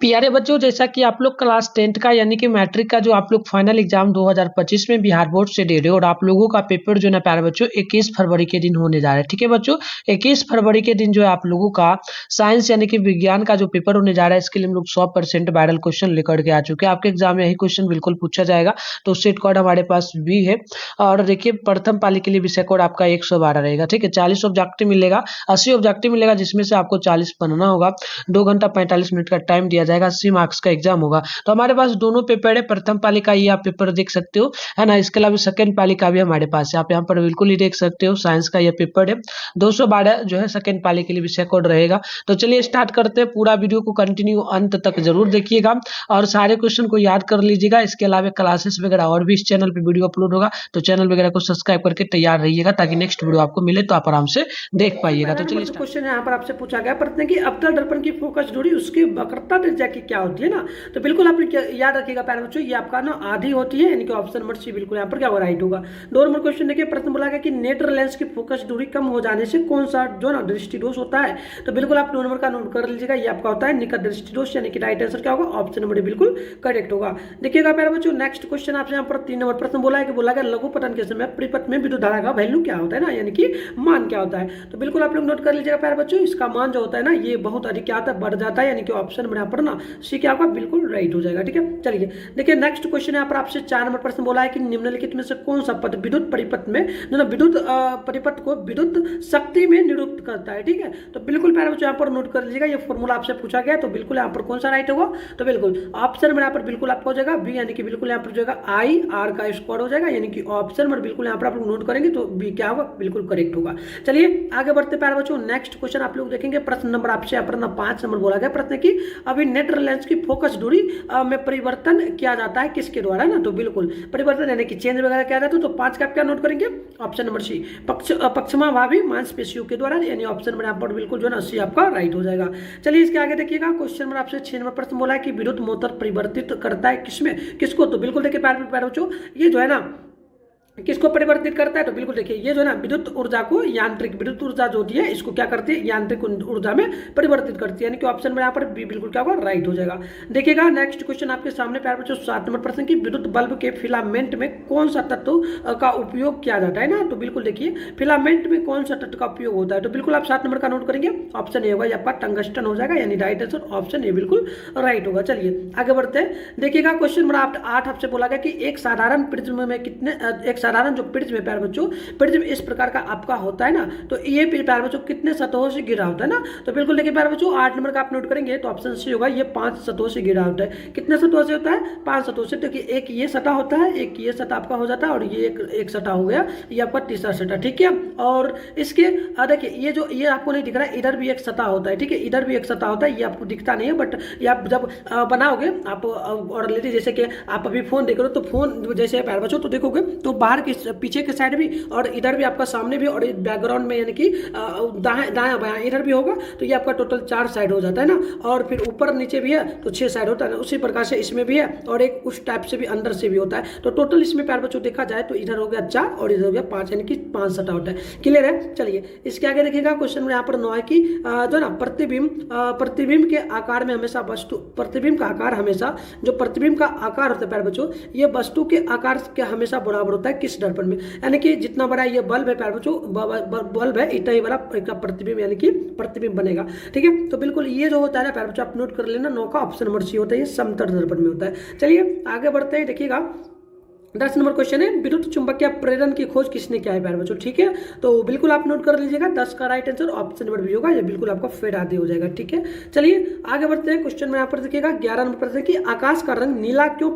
प्यारे बच्चों, जैसा कि आप लोग क्लास 10th का यानी कि मैट्रिक का जो आप लोग फाइनल एग्जाम 2025 में बिहार बोर्ड से दे रहे हो और आप लोगों का पेपर जो है ना प्यारे बच्चों 21 फरवरी के दिन होने जा रहा है। ठीक है बच्चों, 21 फरवरी के दिन जो है आप लोगों का साइंस यानी कि विज्ञान का जो पेपर होने जा रहा है, इसके लिए हम लोग 100% वायरल क्वेश्चन लेकर के आ चुके हैं। आपके एग्जाम में यही क्वेश्चन बिल्कुल पूछा जाएगा, तो सेट कोड हमारे पास भी है। और देखिए, प्रथम पाली के लिए विषय कोड आपका 112 रहेगा। ठीक है, 40 ऑब्जेक्टिव मिलेगा, 80 ऑब्जेक्टिव मिलेगा, जिसमें से आपको 40 बनना होगा। 2 घंटा 45 मिनट का टाइम दिया जाएगा, 80 मार्क्स का एग्जाम होगा। तो हमारे पास दोनों पेपर है, प्रथम पाली का ये आप पेपर देख सकते हो, है ना। इसके अलावा सेकंड पाली का भी हमारे पास है, आप यहाँ पर बिल्कुल ही देख सकते हो। साइंस का ये पेपर है, 212 जो है सेकंड पाली के लिए विषय कोड रहेगा। तो चलिए स्टार्ट करते हैं। पूरा वीडियो को कंटिन्यू अंत तक जरूर देखिएगा और सारे क्वेश्चन को याद कर लीजिएगा। इसके अलावा क्लासेस वगैरह और भी इस चैनल पे वीडियो अपलोड होगा, तो चैनल वगैरह को सब्सक्राइब करके तैयार रहिएगा, ताकि नेक्स्ट वीडियो आपको मिले तो आप आराम से देख पाइएगा। तो चलिए क्वेश्चन यहाँ पर आपसे पूछा गया प्रश्न की अवतल दर्पण की फोकस दूरी उसकी वक्रता त्रिज्या की क्या होती है ना। तो बिल्कुल आप याद रखिएगा प्यारे बच्चों, ये आपका ना आधी होती है, यानी कि ऑप्शन नंबर सी बिल्कुल यहाँ पर क्या होगा, राइट होगा। 2 नंबर क्वेश्चन देखिए, प्रश्न बोला गया कि नेत्र लेंस की फोकस दूरी कम हो जाने से कौन सा जो ना दृष्टि दोष होता है। तो बिल्कुल आप 2 नंबर का नोट कर लीजिएगा, ये आपका होता है निकट दृष्टि दोष, यानी कि राइट आंसर क्या होगा, ऑप्शन नंबर बिल्कुल करेक्ट होगा। देखिएगा प्यारे बच्चों, नेक्स्ट क्वेश्चन आपसे यहाँ पर 3 नंबर प्रश्न बोला है कि बोला गया लघु पतन के समय परिपथ में विद्युत धारा का वैल्यू क्या होता है ना, यानी कि मान क्या होता है। तो बिल्कुल आप लोग नोट कर लीजिएगा प्यारे बच्चों, इसका मान जो होता है ना ये बहुत अधिक क्या होता है, बढ़ जाता है, यानी कि ऑप्शन नंबर यहाँ पर ना सी क्या होगा, बिल्कुल राइट हो जाएगा। ठीक है, चलिए देखिए नेक्स्ट क्वेश्चन यहाँ पर आपसे 4 नंबर प्रश्न बोला है कि निम्नलिखित में से कौन सा पद विद्युत परिपथ में जो ना विद्युत परिपथ को विद्युत शक्ति में निरूपित करता है। ठीक है, तो बिल्कुल प्यारे बच्चों यहाँ पर नोट कर लीजिएगा, ये फॉर्मूला आपसे पूछा गया, तो बिल्कुल यहाँ पर कौन सा राइट होगा, तो बिल्कुल ऑप्शन नंबर यहाँ पर बिल्कुल आपको हो जाएगा बी, यानी कि बिल्कुल यहाँ पर जो है आई आर का स्क्वायर हो जाएगा, यानी कि ऑप्शन नंबर बिल्कुल यहाँ पर आप लोग नोट करेंगे तो बी क्या होगा, बिल्कुल करेक्ट होगा। चलिए आगे बढ़ते प्यारे बच्चों, नेक्स्ट क्वेश्चन आप लोग देखेंगे, प्रश्न नंबर आपसे यहाँ पर ना 5 नंबर बोला गया प्रश्न की अभी नेत्र लेंस की फोकस दूरी में परिवर्तन किया जाता है किसके द्वारा ना। तो बिल्कुल परिवर्तन यानी कि चेंज वगैरह किया जाता है, तो 5 का क्या नोट करेंगे, ऑप्शन नंबर सी पक्षमाभावी मांसपेशियों के द्वारा, यानी ऑप्शन नंबर यहाँ पर बिल्कुल जो है ना सी आपका राइट हो जाएगा। चलिए इसके आगे देखिएगा, क्वेश्चन नंबर आपसे 6 नंबर प्रश्न बोला है कि विद्युत मोटर परिवर्तित करता है किसमें किसको। तो बिल्कुल देखिए प्यारे बच्चों, ये जो है ना किसको परिवर्तित करता है, तो बिल्कुल देखिए ये जो है ना विद्युत ऊर्जा को यांत्रिक विद्युत ऊर्जा जो होती है इसको क्या करती है, यांत्रिक ऊर्जा में परिवर्तित करती है, यानी कि ऑप्शन में यहाँ पर बी बिल्कुल क्या होगा, राइट हो जाएगा। देखिएगा नेक्स्ट क्वेश्चन आपके सामने प्यारे बच्चों 7 नंबर प्रश्न की विद्युत बल्ब के फिलामेंट में कौन सा तत्व का उपयोग किया जाता है ना। तो बिल्कुल देखिए फिलामेंट में कौन सा तत्व का उपयोग होता है, तो बिल्कुल आप 7 नंबर का नोट करेंगे, ऑप्शन ए होगा आपका टंगस्टन हो जाएगा, यानी राइट आंसर ऑप्शन ए बिल्कुल राइट होगा। चलिए आगे बढ़ते हैं, देखिएगा क्वेश्चन नंबर 8 आपसे बोला गया कि एक साधारण प्रिज्म में कितने एक साधारण जो प्रिज्म प्यारे बच्चों प्रिज्म इस प्रकार का आपका होता है ना, तो ये प्यारे बच्चों कितने सतहों से घिरा होता है ना। तो बिल्कुल देखिए प्यारे बच्चों 8 नंबर का आप नोट करेंगे, तो ऑप्शन सी होगा, ये 5 सतहों से घिरा होता है। कितने सतहों से होता है, 5 सतहों से। देखिए एक ये सतह होता है, एक ये सतह आपका हो जाता है, और ये एक सतह हो गया, ये आपका तीसरा सतह। ठीक है, और इसके देखिए ये जो ये आपको नहीं दिख रहा है, इधर भी एक सतह होता है। ठीक है, इधर भी एक सतह होता है, ये आपको दिखता नहीं है, बट ये आप जब बनाओगे आप ऑर्डिनरी, जैसे कि आप अभी फोन देख रहे हो, तो फोन जैसे प्यारे बच्चों तो देखोगे तो बाहर के पीछे के साइड भी और इधर भी आपका सामने भी और बैकग्राउंड में यानी कि दायां बायां इधर भी होगा, तो ये आपका टोटल 4 साइड हो जाता है ना। और फिर ऊपर नीचे भी है तो 6 साइड होता है ना, उसी प्रकार से इसमें भी है, और एक उस टाइप से भी अंदर से भी होता है। तो टोटल इसमें प्यारे बच्चों देखा जाए तो इधर हो गया 4 और इधर हो गया 5, यानी कि 5 सतह होता है। क्लियर है, चलिए इसके आगे देखिएगा क्वेश्चन में यहाँ पर 9 है कि जो ना प्रतिबिंब के आकार में हमेशा वस्तु प्रतिबिंब का आकार हमेशा जो प्रतिबिंब का आकार होता है प्यारे बच्चों, ये वस्तु के आकार के हमेशा बराबर होता है किस दर्पण में, यानी कि जितना बड़ा ये बल्ब है प्यारे बच्चों, बल्ब है इतना ही बड़ा प्रतिबिंब यानी कि प्रतिबिंब बनेगा। ठीक है, तो बिल्कुल ये जो होता है ना प्यारे बच्चों आप नोट कर लेना, 9 का ऑप्शन नंबर सी होता है, ये समतल दर्पण में होता है। चलिए आगे बढ़ते हैं, देखिएगा 10 नंबर क्वेश्चन है विद्युत चुंबकीय प्रेरण की खोज किसने किया है प्यारे बच्चों। ठीक है, तो बिल्कुल आप नोट कर लीजिएगा, 10 का right answer option number B होगा, ये बिल्कुल आपका फेड आदि हो जाएगा। ठीक है, चलिए आगे बढ़ते हैं, क्वेश्चन में यहाँ पर देखिएगा 11 नंबर प्रश्न कि आकाश का रंग नीला क्यों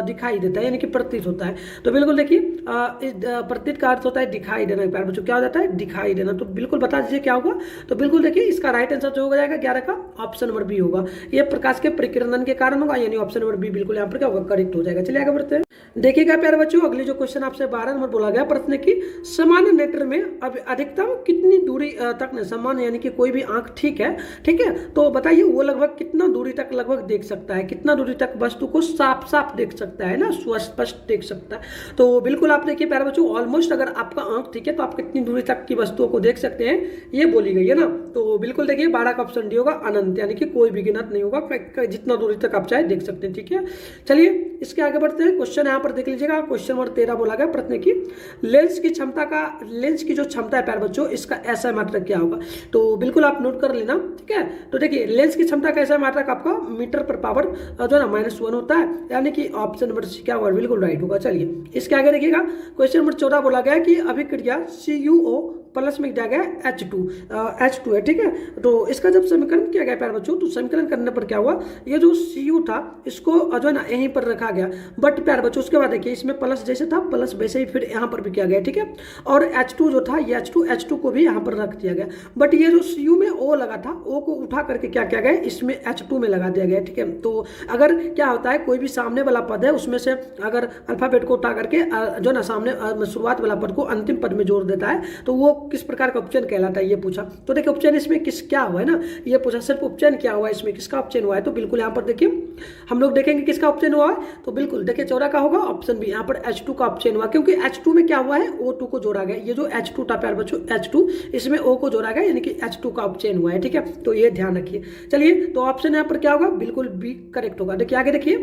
दिखाई देता है, यानी कि प्रतीत होता है। तो बिल्कुल देखिए प्रतीत का अर्थ होता है दिखाई देना प्यारे बच्चों, क्या हो जाता है, दिखाई देना। तो बिल्कुल बता दीजिए क्या होगा, तो बिल्कुल देखिए इसका राइट आंसर जो हो जाएगा 11 का ऑप्शन नंबर बी होगा, ये प्रकाश के परिकिरण के कारण होगा, यानी ऑप्शन नंबर बी बिल्कुल यहाँ पर क्या होगा, करेक्ट हो जाएगा। चलिए आगे बढ़ते हैं, देखिएगा प्यारे बच्चों, अगली जो क्वेश्चन आपसे 12 नंबर बोला गया प्रश्न की सामान्य नेत्र में अब अधिकतम कितनी दूरी तक ने सामान्य यानी कि कोई भी आंख ठीक है, तो बताइए वो लगभग कितना दूरी तक लगभग देख सकता है, कितना दूरी तक वस्तु को साफ साफ देख सकता है ना, स्पष्ट देख सकता है। तो बिल्कुल आप देखिए प्यारे बच्चों, ऑलमोस्ट अगर आपका आंख ठीक है तो आप कितनी दूरी तक की वस्तुओं को देख सकते हैं ये बोली गई है ना। तो बिल्कुल देखिए 12 का ऑप्शन डी होगा अनंत, यानी कि कोई भी गिनत नहीं होगा, जितना दूरी तक आप चाहे देख सकते हैं। ठीक है, चलिए इसके आगे बढ़ते हैं। क्वेश्चन यहाँ पर देख लीजिएगा, क्वेश्चन नंबर 13 बोला गया प्रश्न की लेंस की जो क्षमता है प्यारे बच्चों इसका ऐसा मात्रक क्या होगा। तो बिल्कुल आप नोट कर लेना। ठीक है, तो देखिए लेंस की क्षमता का ऐसा मात्रक आपका मीटर पर पावर जो है ना -1 होता है, यानी कि ऑप्शन नंबर सी क्या होगा, बिल्कुल राइट होगा। चलिए इसके आगे देखिएगा, क्वेश्चन नंबर 14 बोला गया कि अभिक्रिया CuO प्लस में दिया गया H2 है। ठीक है, तो इसका जब समीकरण किया गया प्यारे बच्चों, तो समीकरण करने पर क्या हुआ, ये जो Cu था इसको जो है ना यहीं पर रखा गया, बट प्यारे बच्चों उसके बाद देखिए इसमें प्लस जैसे था प्लस वैसे ही फिर यहाँ पर भी किया गया। ठीक है, और H2 जो था ये H2 को भी यहाँ पर रख दिया गया, बट ये जो Cu में O लगा था O को उठा करके क्या किया गया इसमें H2 में लगा दिया गया। ठीक है, तो अगर क्या होता है कोई भी सामने वाला पद है उसमें से अगर अल्फाबेट को उठा करके जो ना सामने शुरुआत वाला पद को अंतिम पद में जोड़ देता है तो वो किस प्रकार का उपचयन कहलाता है ये पूछा। तो देखिए उपचयन इसमें किस क्या हुआ है ना, ये पूछा सिर्फ उपचयन क्या हुआ है, इसमें किसका उपचयन हुआ है। तो बिल्कुल यहाँ पर देखिए हम लोग देखेंगे किसका उपचयन हुआ है, तो बिल्कुल देखिए 14 का होगा ऑप्शन बी, यहाँ पर H2 का उपचयन हुआ, क्योंकि H2 में क्या हुआ है O2 को जोड़ा गया। ये जो H2 था प्यारे बच्चों H2 इसमें O को जोड़ा गया, यानी कि H2 का उपचयन हुआ है। ठीक है, तो ये ध्यान रखिए। चलिए तो ऑप्शन यहाँ पर क्या होगा, बिल्कुल बी करेक्ट होगा। देखिए आगे देखिए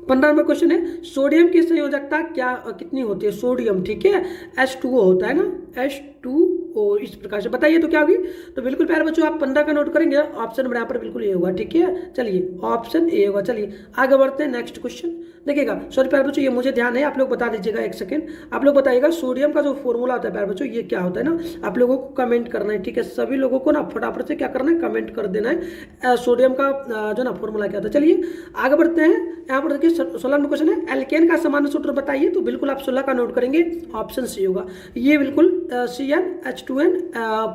15 नंबर क्वेश्चन है सोडियम की संयोजकता कितनी होती है, सोडियम ठीक है H2O होता है ना, H2O इस प्रकार से बताइए तो क्या होगी। तो बिल्कुल प्यारे बच्चों आप 15 का नोट करेंगे, ऑप्शन नंबर यहाँ पर बिल्कुल ए होगा। ठीक है, चलिए ऑप्शन ए होगा। चलिए आगे बढ़ते हैं, नेक्स्ट क्वेश्चन देखिएगा। सॉरी प्यारे बच्चों ये मुझे ध्यान है, आप लोग बता दीजिएगा, एक सेकंड आप लोग बताइएगा सोडियम का जो फॉर्मूला होता है प्यारे बच्चों ये क्या होता है ना, आप लोगों को कमेंट करना है। ठीक है, सभी लोगों को ना फटाफट से क्या करना है, कमेंट कर देना है सोडियम का जो ना फॉर्मूला क्या होता है। चलिए आगे बढ़ते हैं, यहाँ पर देखिए 16 नंबर क्वेश्चन है एल्केन का सामान्य सूत्र बताइए। तो बिल्कुल आप 16 का नोट करेंगे, ऑप्शन सी होगा। ये बिल्कुल CnH2n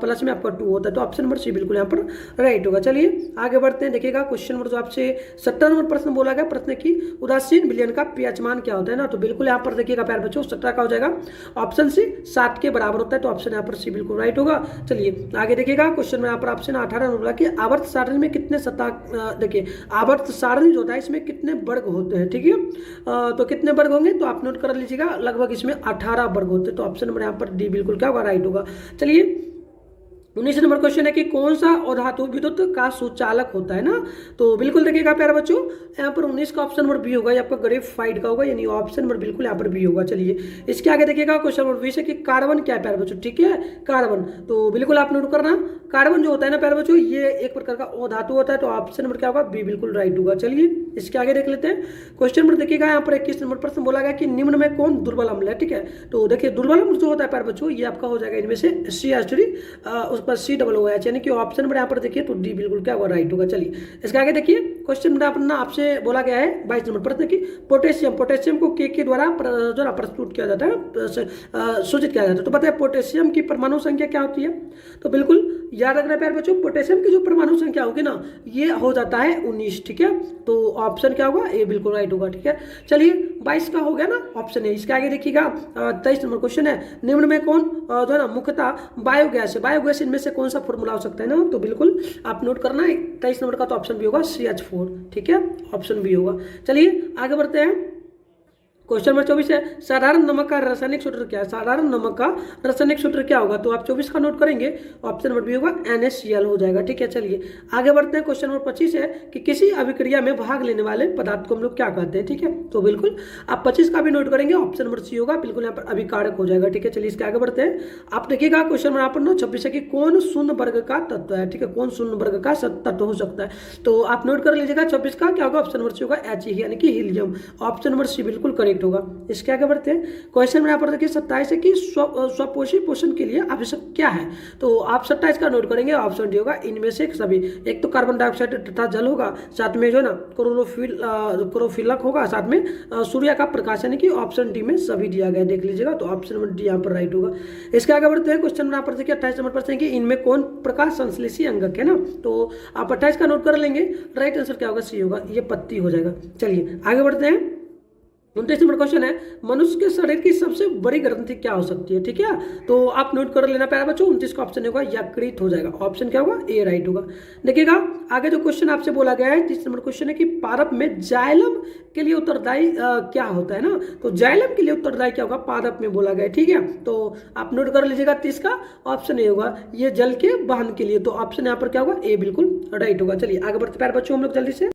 प्लस में आपका 2 होता है, तो ऑप्शन नंबर सी बिल्कुल यहाँ पर राइट होगा। चलिए आगे बढ़ते हैं, देखिएगा क्वेश्चन नंबर जो आपसे 17 नंबर प्रश्न बोला गया प्रश्न की उदासीन विलयन का pH मान क्या होता है ना। तो बिल्कुल यहाँ पर देखिएगा प्यारे बच्चों 17 का हो जाएगा, ऑप्शन सी 7 के बराबर होता है, तो ऑप्शन यहाँ पर सी बिल्कुल राइट होगा। चलिए आगे देखिएगा क्वेश्चन में यहाँ पर ऑप्शन 18 बोला कि आवर्त सारणी में कितने देखिए आवर्त सारणी जो होता है इसमें कितने वर्ग होते हैं। ठीक है, तो कितने वर्ग होंगे तो आप नोट कर लीजिएगा, लगभग इसमें 18 वर्ग होते हैं, तो ऑप्शन नंबर यहाँ पर डी बिल्कुल क्या होगा, राइट होगा। चलिए 19 नंबर क्वेश्चन है कि कौन सा अधातु विद्युत का सुचालक होता है ना। तो बिल्कुल देखिएगा प्यारे बच्चों यहाँ पर 19 का ऑप्शन नंबर बी होगा, आपका ग्रेफाइट का होगा, यानी ऑप्शन नंबर बिल्कुल यहाँ पर बी होगा। चलिए इसके आगे देखिएगा क्वेश्चन नंबर 20 है कि कार्बन क्या है प्यारे बच्चों। ठीक है, कार्बन तो बिल्कुल आप नोट करना, कार्बन जो होता है ना प्यारे बच्चों ये एक प्रकार का अधातु होता है, तो ऑप्शन नंबर क्या होगा, बी बिल्कुल राइट होगा। चलिए इसके आगे देख लेते हैं, क्वेश्चन नंबर देखिएगा यहाँ पर 21 नंबर प्रश्न बोला गया कि निम्न में कौन दुर्बल अम्ल है। ठीक है, तो देखिए दुर्बल अम्ल जो होता है प्यारे बच्चों ये आपका हो जाएगा इनमें से CH3 उस पर COOH, यानी कि ऑप्शन नंबर यहाँ पर देखिए तो डी बिल्कुल क्या होगा, राइट होगा। चलिए इसके आगे देखिए क्वेश्चन नंबर अपना आपसे बोला गया है 22 नंबर प्रश्न की पोटेशियम को के द्वारा जो ना प्रस्तुत किया जाता है, सूचित किया जाता है। तो बताइए पोटेशियम की परमाणु संख्या क्या होती है। तो बिल्कुल याद रखना प्यारे बच्चों पोटेशियम की जो परमाणु संख्या होगी ना ये हो जाता है 19। ठीक है, तो ऑप्शन क्या होगा, ए बिल्कुल राइट होगा। ठीक है, चलिए 22 का हो गया ना, ऑप्शन है। इसके आगे देखिएगा 23 नंबर क्वेश्चन है निम्न में कौन जो है ना मुख्यतः बायोगैस है, बायोगैस इनमें से कौन सा फॉर्मूला हो सकता है ना। तो बिल्कुल आप नोट करना है 23 नंबर का तो ऑप्शन भी होगा CH4। ठीक है, ऑप्शन भी होगा। चलिए आगे बढ़ते हैं, क्वेश्चन नंबर 24 है साधारण नमक का रासायनिक सूत्र क्या है। साधारण नमक का रासायनिक सूत्र क्या होगा, तो आप 24 का नोट करेंगे, ऑप्शन नंबर बी होगा NaCl हो जाएगा। ठीक है, चलिए आगे बढ़ते हैं, क्वेश्चन नंबर 25 है कि किसी अभिक्रिया में भाग लेने वाले पदार्थ को हम लोग क्या कहते हैं। ठीक है, तो बिल्कुल आप 25 का भी नोट करेंगे, ऑप्शन नंबर सी होगा, बिल्कुल यहाँ पर अभिकारक हो जाएगा। ठीक है, चलिए इसके आगे बढ़ते हैं, आप देखिएगा क्वेश्चन नंबर यहाँ पर 26 है कि कौन शून्य वर्ग का तत्व है। ठीक है, कौन शून्य वर्ग का तत्व हो सकता है, तो आप नोट कर लीजिएगा 26 का क्या होगा, ऑप्शन नंबर सी होगा He यानी कि हीलियम, ऑप्शन नंबर सी बिल्कुल करेक्ट होगा। इसके आगे बढ़ते हैं, क्वेश्चन में यहाँ पर देखिए 27 है कि स्वपोषी पोषण के लिए आवश्यक क्या है। तो आप 27 का नोट करेंगे, ऑप्शन डी होगा इनमें से सभी, एक तो कार्बन डाइऑक्साइड तथा जल होगा, साथ में जो है ना क्लोरोफिलक होगा, साथ में सूर्य का प्रकाश, यानी कि ऑप्शन डी में सभी दिया गया, देख लीजिएगा, तो ऑप्शन नंबर डी यहाँ पर राइट होगा। इसके आगे बढ़ते हैं, क्वेश्चन में यहाँ पर देखिए 28 नंबर प्रश्न है कि इनमें कौन प्रकाश संश्लेषी अंगक है ना। तो आप 28 का नोट कर लेंगे, राइट आंसर क्या होगा, सी होगा, ये पत्ती हो जाएगा। चलिए आगे बढ़ते हैं, 29 नंबर क्वेश्चन है, मनुष्य के शरीर की सबसे बड़ी ग्रंथि क्या हो सकती है? ठीक है, तो आप नोट कर लेना प्यारे बच्चों। 29 का ऑप्शन होगा यकृत हो जाएगा। ऑप्शन क्या होगा? ए राइट होगा। देखिएगा आगे जो क्वेश्चन आपसे बोला गया है 30 नंबर क्वेश्चन है कि पादप में जाइलम के लिए उत्तरदायी क्या होता है ना, तो जाइलम के लिए उत्तरदायी क्या होगा? पादप में बोला गया है। ठीक है, तो आप नोट कर लीजिएगा 30 का ऑप्शन ए होगा, ये जल के वहन के लिए। तो ऑप्शन यहाँ पर क्या होगा? ए बिल्कुल राइट होगा। चलिए आगे बढ़ते प्यारे बच्चों हम लोग जल्दी से।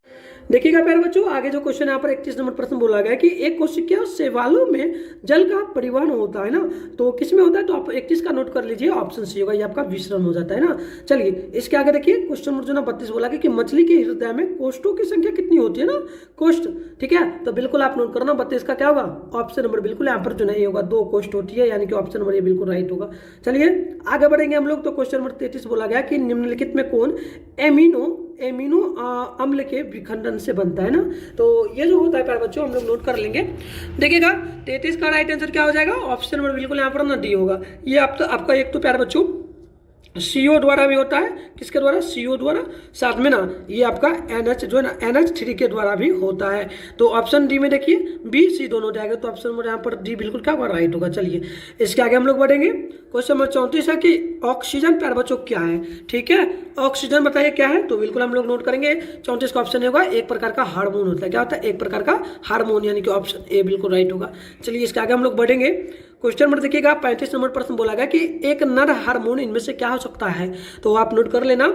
देखिएगा प्यारे बच्चों आगे जो क्वेश्चन यहाँ पर 31 नंबर प्रश्न बोला गया है कि एक कोशिकीय शैवालों में जल का परिवहन होता है ना, तो किस में होता है? तो आप 31 का नोट कर लीजिए, ऑप्शन सी होगा, ये आपका विसरण हो जाता है ना। चलिए इसके आगे देखिए क्वेश्चन नंबर जो ना 32 बोला कि मछली के हृदय में कोष्ठों की संख्या कितनी होती है ना, कोष्ठ। ठीक है, तो बिल्कुल आप नोट करना 32 का क्या होगा? ऑप्शन नंबर बिल्कुल यहाँ पर जो है ये होगा, 2 कोष्ठ होती है, यानी कि ऑप्शन नंबर ये बिल्कुल राइट होगा। चलिए आगे बढ़ेंगे हम लोग। तो क्वेश्चन नंबर 33 बोला गया कि निम्नलिखित में कौन एमिनो अम्ल के विखंडन से बनता है ना, तो ये जो होता है प्यारे बच्चों हम लोग नोट कर लेंगे। देखिएगा 33 का राइट आंसर क्या हो जाएगा? ऑप्शन नंबर बिल्कुल यहाँ पर ना डी होगा। ये आपका एक तो प्यारे बच्चों CO द्वारा भी होता है, किसके द्वारा? CO द्वारा। साथ में ना ये आपका NH जो है ना NH3 के द्वारा भी होता है। तो ऑप्शन डी में देखिए B C दोनों जाएगा, तो ऑप्शन नंबर यहाँ पर डी बिल्कुल क्या होगा? राइट होगा। चलिए इसके आगे हम लोग बढ़ेंगे। क्वेश्चन नंबर 34 है कि ऑक्सीजन प्यारे बच्चों क्या है? ठीक है, ऑक्सीजन बताइए क्या है? तो बिल्कुल हम लोग नोट करेंगे 34 का ऑप्शन होगा एक प्रकार का हार्मोन होता है। क्या होता है? एक प्रकार का हार्मोन, यानी कि ऑप्शन ए बिल्कुल राइट होगा। चलिए इसके आगे हम लोग बढ़ेंगे। क्वेश्चन नंबर देखिएगा 35 नंबर प्रश्न बोला गया कि एक नर हार्मोन इनमें से क्या हो सकता है? तो आप नोट कर लेना,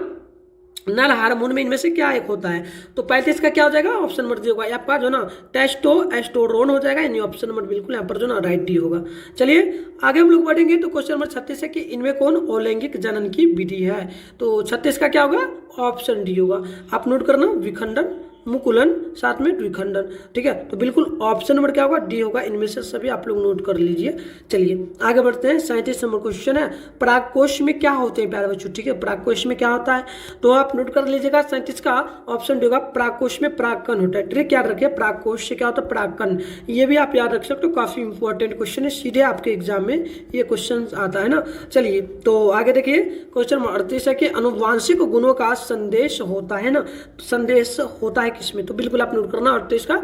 नर हार्मोन में इनमें से क्या एक होता है? तो 35 का क्या हो जाएगा? ऑप्शन नंबर डी होगा, आपका जो ना टेस्टोस्टेरोन हो जाएगा, यानी ऑप्शन नंबर बिल्कुल यहाँ पर जो ना राइट डी होगा। चलिए आगे हम लोग बढ़ेंगे। तो क्वेश्चन नंबर 36 है कि इनमें कौन अलैंगिक जनन की विधि है? तो 36 का क्या होगा? ऑप्शन डी होगा। आप नोट करना, विखंडन, मुकुलन, साथ में द्विखंडन। ठीक है, तो बिल्कुल ऑप्शन नंबर क्या होगा? डी होगा। इनमें से सभी आप लोग नोट कर लीजिए। चलिए आगे बढ़ते हैं। 37 नंबर क्वेश्चन है, परागकोश में क्या होते हैं प्यारे बच्चों? ठीक है, परागकोश में क्या होता है? तो आप नोट कर लीजिएगा 37 का ऑप्शन डी होगा, परागकोश में परागकण होता है। ट्रिक याद रखिए, परागकोश से क्या होता है? परागकण। ये भी आप याद रख सकते हो, काफी इंपॉर्टेंट क्वेश्चन है, सीधे आपके एग्जाम में ये क्वेश्चन आता है ना। चलिए तो आगे देखिए क्वेश्चन नंबर 38 है कि अनुवांशिक गुणों का संदेश होता है ना, संदेश होता है किसमें? तो बिल्कुल आप नोट करना 38 का,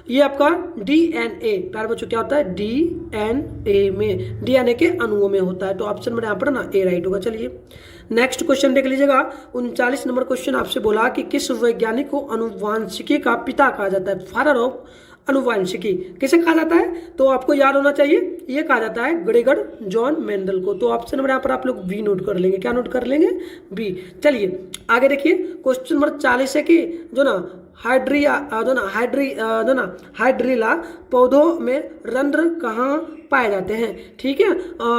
ये आपका DNA प्यारे बच्चों क्या होता है? DNA में, DNA के अणुओं में होता है। तो ऑप्शन नंबर यहाँ पर ना ए राइट होगा। चलिए नेक्स्ट क्वेश्चन देख लीजिएगा। 39 नंबर क्वेश्चन आपसे बोला कि किस वैज्ञानिक को अनुवांशिकी का पिता कहा जाता है? फादर ऑफ अनुवांशिकी किसे कहा जाता है? तो आपको याद होना चाहिए, ये कहा जाता है ग्रेगर जॉन मेंडल को। तो ऑप्शन नंबर यहाँ पर आप लोग बी नोट कर लेंगे। क्या नोट कर लेंगे? बी। चलिए आगे देखिए क्वेश्चन नंबर 40 है कि जो ना हाइड्रिला पौधों में रंध्र कहाँ पाए जाते हैं? ठीक है,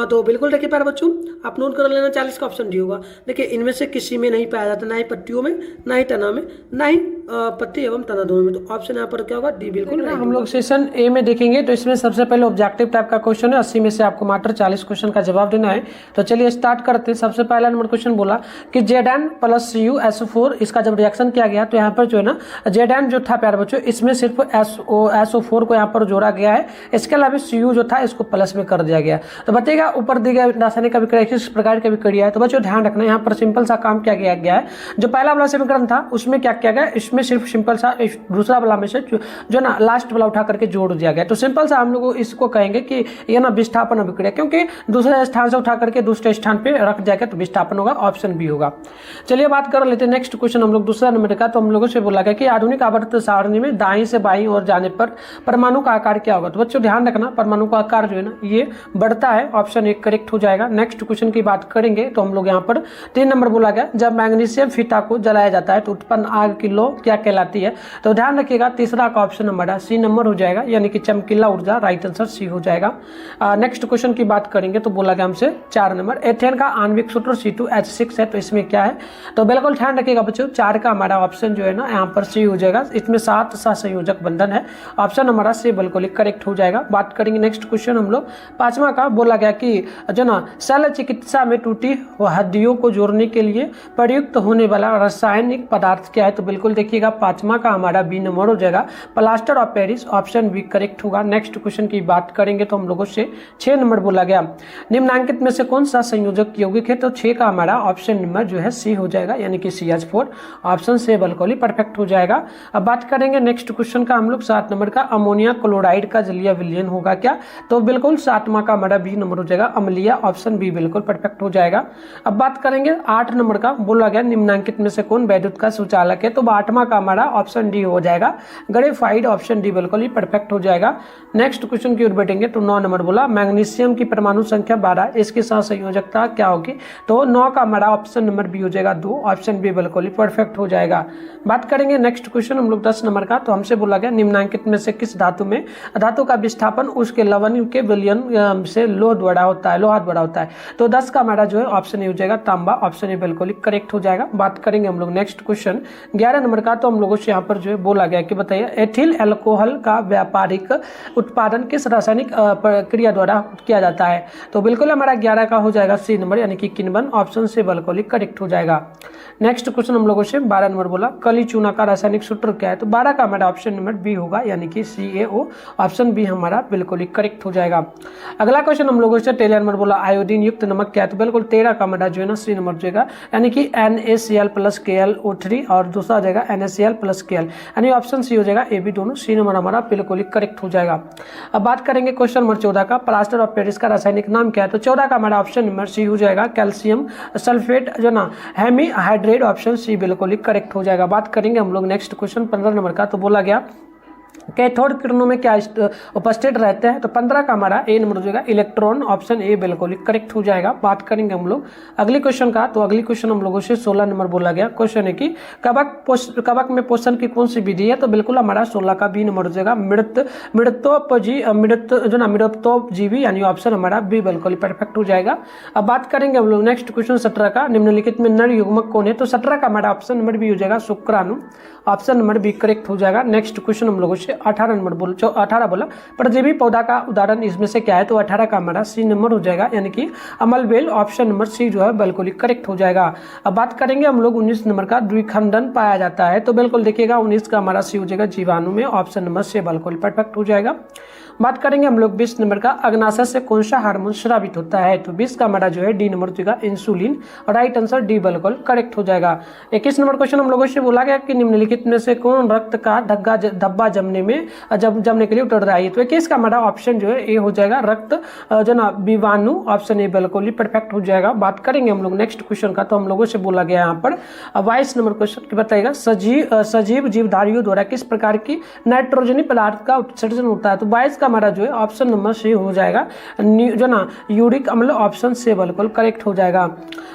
तो बिल्कुल देखिए प्यारे बच्चों आप नोट कर लेना, 40 का ऑप्शन डी होगा। देखिए इनमें से किसी में नहीं पाया जाता, ना ही पत्तियों में, ना ही तना में, ना ही पत्ती एवं तना दोनों में। तो ऑप्शन यहाँ पर क्या होगा? डी बिल्कुल। हम लोग सेशन ए में देखेंगे, तो इसमें सबसे पहले ऑब्जेक्टिव टाइप का क्वेश्चन है, 80 में से आपको मात्र 40 क्वेश्चन का जवाब देना है। तो चलिए स्टार्ट करते हैं। सबसे पहला नंबर क्वेश्चन बोला कि Zn + CuSO4 इसका जब रिएक्शन किया गया तो यहाँ पर जो है ना Zn जो था प्यारे बच्चों इसमें सिर्फ SO4 को यहाँ पर जोड़ा गया है, इसके अलावा Cu जो था इसको प्लस में कर दिया गया। तो बताइएगा ऊपर दिए गए रासायनिक अभिक्रिया किस प्रकार की अभिक्रिया है? तो बच्चों ध्यान रखना, यहाँ पर सिंपल सा काम किया गया है। जो पहला वाला समीकरण था उसमें क्या किया गया? इसमें सिर्फ सिंपल सा दूसरा वाला में से जो ना लास्ट वाला उठा करके जोड़ दिया गया। तो सिंपल सा हम लोग इसको कहेंगे कि ये ना विस्थापन अभिक्रिया, क्योंकि दूसरे स्थान से उठा करके दूसरे स्थान पे रख जाएगा तो विस्थापन होगा, ऑप्शन बी होगा। चलिए बात कर लेते हैं नेक्स्ट क्वेश्चन हम लोग दूसरा नंबर का। तो हम लोगों से बोला गया कि आधुनिक आवर्त सारणी में दाईं से बाईं ओर जाने पर परमाणु का आकार क्या होगा? तो बच्चों ध्यान रखना, परमाणु का आकार जो है ना ये बढ़ता है, ऑप्शन एक करेक्ट हो जाएगा। नेक्स्ट क्वेश्चन की बात करेंगे तो हम लोग यहाँ पर 3 नंबर बोला गया, जब मैग्नीशियम फीता को जलाया जाता है तो उत्पन्न आग की लौ क्या कहलाती है? तो ध्यान रखिएगा तीसरा का ऑप्शन नंबर है सी नंबर हो जाएगा, यानी कि चमकीला ऊर्जा, राइट आंसर सी हो जाएगा। नेक्स्ट क्वेश्चन की बात करेंगे तो बोला गया हमसे 4 नंबर, एथेन का आणविक सूत्र C2H6 है, तो इसमें क्या है? तो बिल्कुल ध्यान रखिएगा बच्चों 4 का हमारा ऑप्शन जो है ना यहाँ पर सी हो जाएगा, इसमें 7 सहसंयोजक बंधन है, ऑप्शन हमारा सी बिल्कुल करेक्ट हो जाएगा। बात करेंगे नेक्स्ट क्वेश्चन हम लोग 5वां का, बोला गया कि जो ना शल्य चिकित्सा में टूटी हड्डियों को जोड़ने के लिए प्रयुक्त होने वाला रासायनिक पदार्थ क्या है? तो बिल्कुल देखिए रखिएगा। 5वां का हमारा बी नंबर हो जाएगा plaster of Paris, option B correct होगा। नेक्स्ट क्वेश्चन की बात करेंगे तो हम लोगों से 6 नंबर बोला गया, निम्नलिखित में से कौन सा संयोजक यौगिक है, तो 6 का हमारा ऑप्शन नंबर जो है सी हो जाएगा, यानी कि CH4, ऑप्शन से बिल्कुल ही परफेक्ट हो जाएगा। अब बात करेंगे नेक्स्ट क्वेश्चन का हम लोग 7 नंबर का, अमोनिया क्लोराइड का जलीय विलयन होगा क्या, तो बिल्कुल 7वां का हमारा बी नंबर हो जाएगा अम्लीय, ऑप्शन बी बिल्कुल परफेक्ट हो जाएगा। अब बात करेंगे 8 नंबर का, बोला गया निम्नलिखित में से कौन वैद्युत का सुचालक है, तो 8वां का हमारा ऑप्शन डी हो जाएगा ग्रेफाइट, ऑप्शन डी बिल्कुल ही परफेक्ट हो जाएगा। नेक्स्ट क्वेश्चन की ओर बैठेंगे तो 9 नंबर बोला मैग्नीशियम की परमाणु संख्या 12, इसके साथ संयोजकता क्या होगी, तो 9 का हमारा ऑप्शन नंबर बी हो जाएगा 2, ऑप्शन बी बिल्कुल ही परफेक्ट हो जाएगा। बात करेंगे नेक्स्ट क्वेश्चन हम लोग 10 नंबर का, तो हमसे बोला गया निम्नलिखित में से किस धातु में धातु का विस्थापन उसके लवण के विलयन से लोह द्वारा होता है, लोहा द्वारा होता है, तो 10 का हमारा जो है ऑप्शन ए हो जाएगा तांबा, ऑप्शन ए बिल्कुल ही करेक्ट हो जाएगा। बात करेंगे हम लोग नेक्स्ट क्वेश्चन 11 नंबर का, तो हम लोगों से यहाँ पर जो है बोला गया कि बताइए एथिल अल्कोहल का व्यापारिक उत्पादन किस रासायनिक प्रक्रिया द्वारा किया जाता है, तो बिल्कुल हमारा 11 का हो जाएगा सी नंबर, यानी कि किण्वन, ऑप्शन से बिल्कुल ही करेक्ट हो जाएगा। नेक्स्ट क्वेश्चन हम लोगों से 12 नंबर बोला कली चूना का रासायनिक सूत्र क्या है, तो 12 का हमारा ऑप्शन नंबर बी होगा, यानी कि CaO, ऑप्शन बी हमारा बिल्कुल ही करेक्ट हो जाएगा। अगला क्वेश्चन हम लोगों से 13 नंबर बोला आयोडीन युक्त नमक क्या है, तो बिल्कुल 13 का हमारा जो है ना सी नंबर हो जाएगा, यानी कि NaCl + KlO3, और दूसरा जाएगा NaCl + Kl, यानी ऑप्शन सी हो जाएगा ए बी दोनों, सी नंबर हमारा बिल्कुल ही करेक्ट हो जाएगा। अब बात करेंगे क्वेश्चन नंबर 14 का, प्लास्टर ऑफ पेरिस का रासायनिक नाम क्या है, तो 14 का हमारा ऑप्शन नंबर सी हो जाएगा कैल्शियम सल्फेट जो ना हेमीहाइड्रेट, ऑप्शन सी बिल्कुल ही करेक्ट हो जाएगा। बात करेंगे हम लोग नेक्स्ट क्वेश्चन 15 नंबर का, तो बोला गया कैथोड किरणों में क्या उपस्थित रहते हैं, तो 15 का हमारा ए नंबर हो जाएगा इलेक्ट्रॉन, ऑप्शन ए बिल्कुल ही करेक्ट हो जाएगा। बात करेंगे हम लोग अगली क्वेश्चन का, तो अगली क्वेश्चन हम लोगों से 16 नंबर बोला गया, क्वेश्चन है कि कवक में पोषण की कौन सी विधि है, तो बिल्कुल हमारा 16 का बी नंबर हो जाएगा मृतोपजीवी, यानी ऑप्शन हमारा बी बिल्कुल ही परफेक्ट हो जाएगा। अब बात करेंगे हम लोग नेक्स्ट क्वेश्चन 17 का, निम्नलिखित में नर युग्मक कौन है, तो 17 का हमारा ऑप्शन नंबर बी हो जाएगा शुक्राणु, ऑप्शन नंबर बी करेक्ट हो जाएगा। नेक्स्ट क्वेश्चन हम लोगों से 18 नंबर 18 बोला परजीवी पौधा का उदाहरण इसमें से क्या है, तो 18 का हमारा सी नंबर हो जाएगा, यानी कि अमलबेल, ऑप्शन नंबर सी जो है बिल्कुल ही करेक्ट हो जाएगा। अब बात करेंगे हम लोग 19 नंबर का, द्विखंडन पाया जाता है, तो बिल्कुल देखिएगा 19 का हमारा सी हो जाएगा जीवाणु में, ऑप्शन नंबर सी बिल्कुल परफेक्ट हो जाएगा। बात करेंगे हम लोग 20 नंबर का, अग्नाशय से कौन सा हार्मोन स्रावित होता है, तो 20 का हमारा जो है डी नंबर हो जाएगा इंसुलिन, और राइट आंसर डी बिल्कुल करेक्ट हो जाएगा। 21 नंबर क्वेश्चन हम लोगों से बोला गया कि निम्नलिखित में से कौन रक्त का धब्बा जमने के लिए उत्तरदायी है, तो 21 का हमारा ऑप्शन जो है ए हो जाएगा रक्त जो ना विवाणु, ऑप्शन ए बिल्कुल ही परफेक्ट हो जाएगा। बात करेंगे हम लोग नेक्स्ट क्वेश्चन का, तो हम लोगों से बोला गया यहाँ पर 22 नंबर क्वेश्चन बताएगा सजीव जीवधारियों द्वारा किस प्रकार की नाइट्रोजनी पदार्थ का उत्सर्जन होता है, तो 22 हमारा जो है ऑप्शन नंबर सी हो जाएगा जो ना यूरिक अम्ल, ऑप्शन से बिल्कुल करेक्ट हो जाएगा।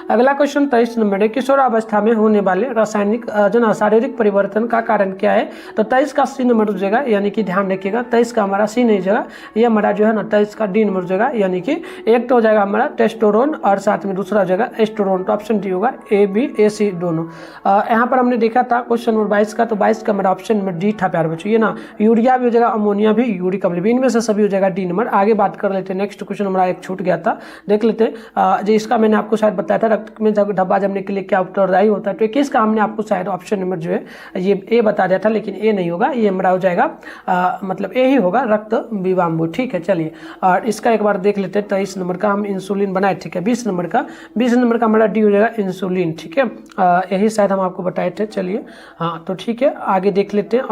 अगला क्वेश्चन 23 नंबर है किशोरावस्था में होने वाले रासायनिक जो ना शारीरिक परिवर्तन का कारण क्या है, तो 23 का सी नंबर हो जाएगा, यानी कि ध्यान रखिएगा 23 का हमारा सी नहीं जाएगा, ये हमारा जो है ना 23 का डी नंबर हो जाएगा, यानी कि एक तो हो जाएगा हमारा टेस्टोरोन और साथ में दूसरा हो जाएगा एस्टोरोन, तो ऑप्शन डी होगा ए बी ए सी दोनों। यहाँ पर हमने देखा था क्वेश्चन नंबर 22 का, तो 22 का हमारा ऑप्शन नंबर डी था प्यार बच्चों, ये ना यूरिया भी हो जाएगा, अमोनिया भी, यूरिक अम्ल भी, इनमें से सभी हो जाएगा डी नंबर। आगे बात कर लेते हैं नेक्स्ट क्वेश्चन हमारा एक छूट गया था, देख लेते हैं जो इसका मैंने आपको शायद बताया था रक्त में धब्बा जमने के लिए क्या उत्तरदायी होता है, तो 21 का हमने आपको शायद ऑप्शन नंबर जो है ये ए बता दिया था, लेकिन ए नहीं होगा, ये हमारा हो जाएगा मतलब ए ही होगा रक्त विवाम्बु। ठीक है, चलिए और इसका एक बार देख लेते हैं। 23 नंबर का हम इंसुलिन बनाए, ठीक है। 20 नंबर का हमारा डी हो जाएगा इंसुलिन, ठीक है, यही शायद हम आपको बताए थे। चलिए हाँ, तो ठीक है आगे देख लेते हैं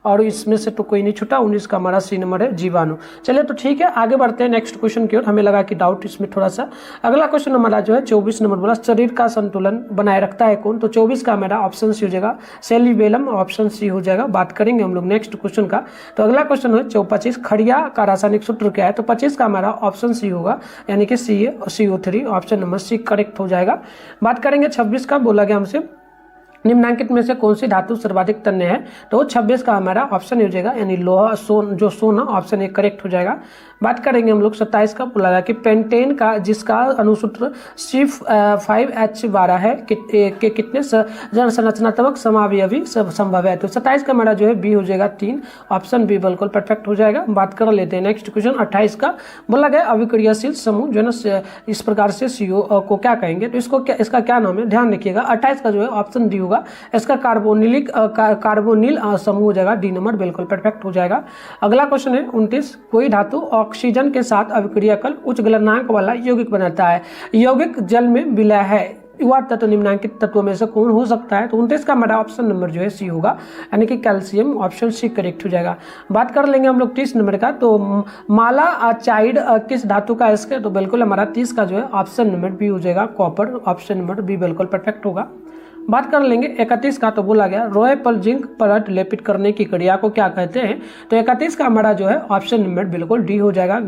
और इसमें से तो कोई नहीं छूटा। 19 का हमारा सी नंबर है जीवाणु। चलिए तो ठीक है आगे बढ़ते हैं नेक्स्ट क्वेश्चन की ओर। हमें लगा कि डाउट इसमें थोड़ा सा। अगला क्वेश्चन हमारा जो है 24 नंबर बोला शरीर का संतुलन बनाए रखता है कौन, तो 24 का हमारा ऑप्शन सी हो जाएगा सेरिबेलम, ऑप्शन सी हो जाएगा। बात करेंगे हम लोग नेक्स्ट क्वेश्चन का, तो अगला क्वेश्चन है 25 खड़िया का रासायनिक सूत्र क्या है, तो 25 का हमारा ऑप्शन सी होगा, यानी कि CO3, option number C correct हो जाएगा। बात करेंगे 26 का, बोला गया हमसे निम्नलिखित में से कौन सी धातु सर्वाधिक तन्य है, तो 26 का हमारा ऑप्शन हो जाएगा, यानी लोहा सोना, ऑप्शन ए करेक्ट हो जाएगा। बात करेंगे हम लोग 27 का, बोला कि पेंटेन का जिसका अनुसूत्र C5H12 है के कितने संरचनात्मक समावयवी संभव है, तो 27 का हमारा जो है बी हो जाएगा 3, ऑप्शन बी बिल्कुल परफेक्ट हो जाएगा। बात कर लेते हैं नेक्स्ट क्वेश्चन 28 का, बोला गया अविक्रियाशील समूह जो है ना इस प्रकार से CO को क्या कहेंगे, तो इसका क्या नाम है, ध्यान रखिएगा। 28 का जो है ऑप्शन डी होगा होगा? इसका कार्बोनिल समूह हो जाएगा, डी नंबर बिल्कुल परफेक्ट हो जाएगा। अगला क्वेश्चन है 29, कोई धातु ऑक्सीजन के साथ अभिक्रिया कर उच्च गलनांक वाला यौगिक बनाता है। यौगिक जल में विलय है, वह तत्व निम्नलिखित तत्वों में से कौन हो सकता है? तो 29 का हमारा ऑप्शन नंबर जो है सी होगा, यानी कि कैल्शियम, ऑप्शन सी करेक्ट हो जाएगा। बात कर लेंगे हम लोग 30 नंबर का, तो मालाचाइड किस धातु का इसके? तो बिल्कुल हमारा 30 का जो है ऑप्शन नंबर बी हो जाएगा, कॉपर, ऑप्शन नंबर बी बिल्कुल परफेक्ट होगा। बात कर लेंगे 31 का, तो बोला गया रोय पर जिंक परत लेपित करने की क्रिया को क्या कहते हैं? तो 31 का हमारा जो है ऑप्शन नंबर बिल्कुल डी हो जाएगा,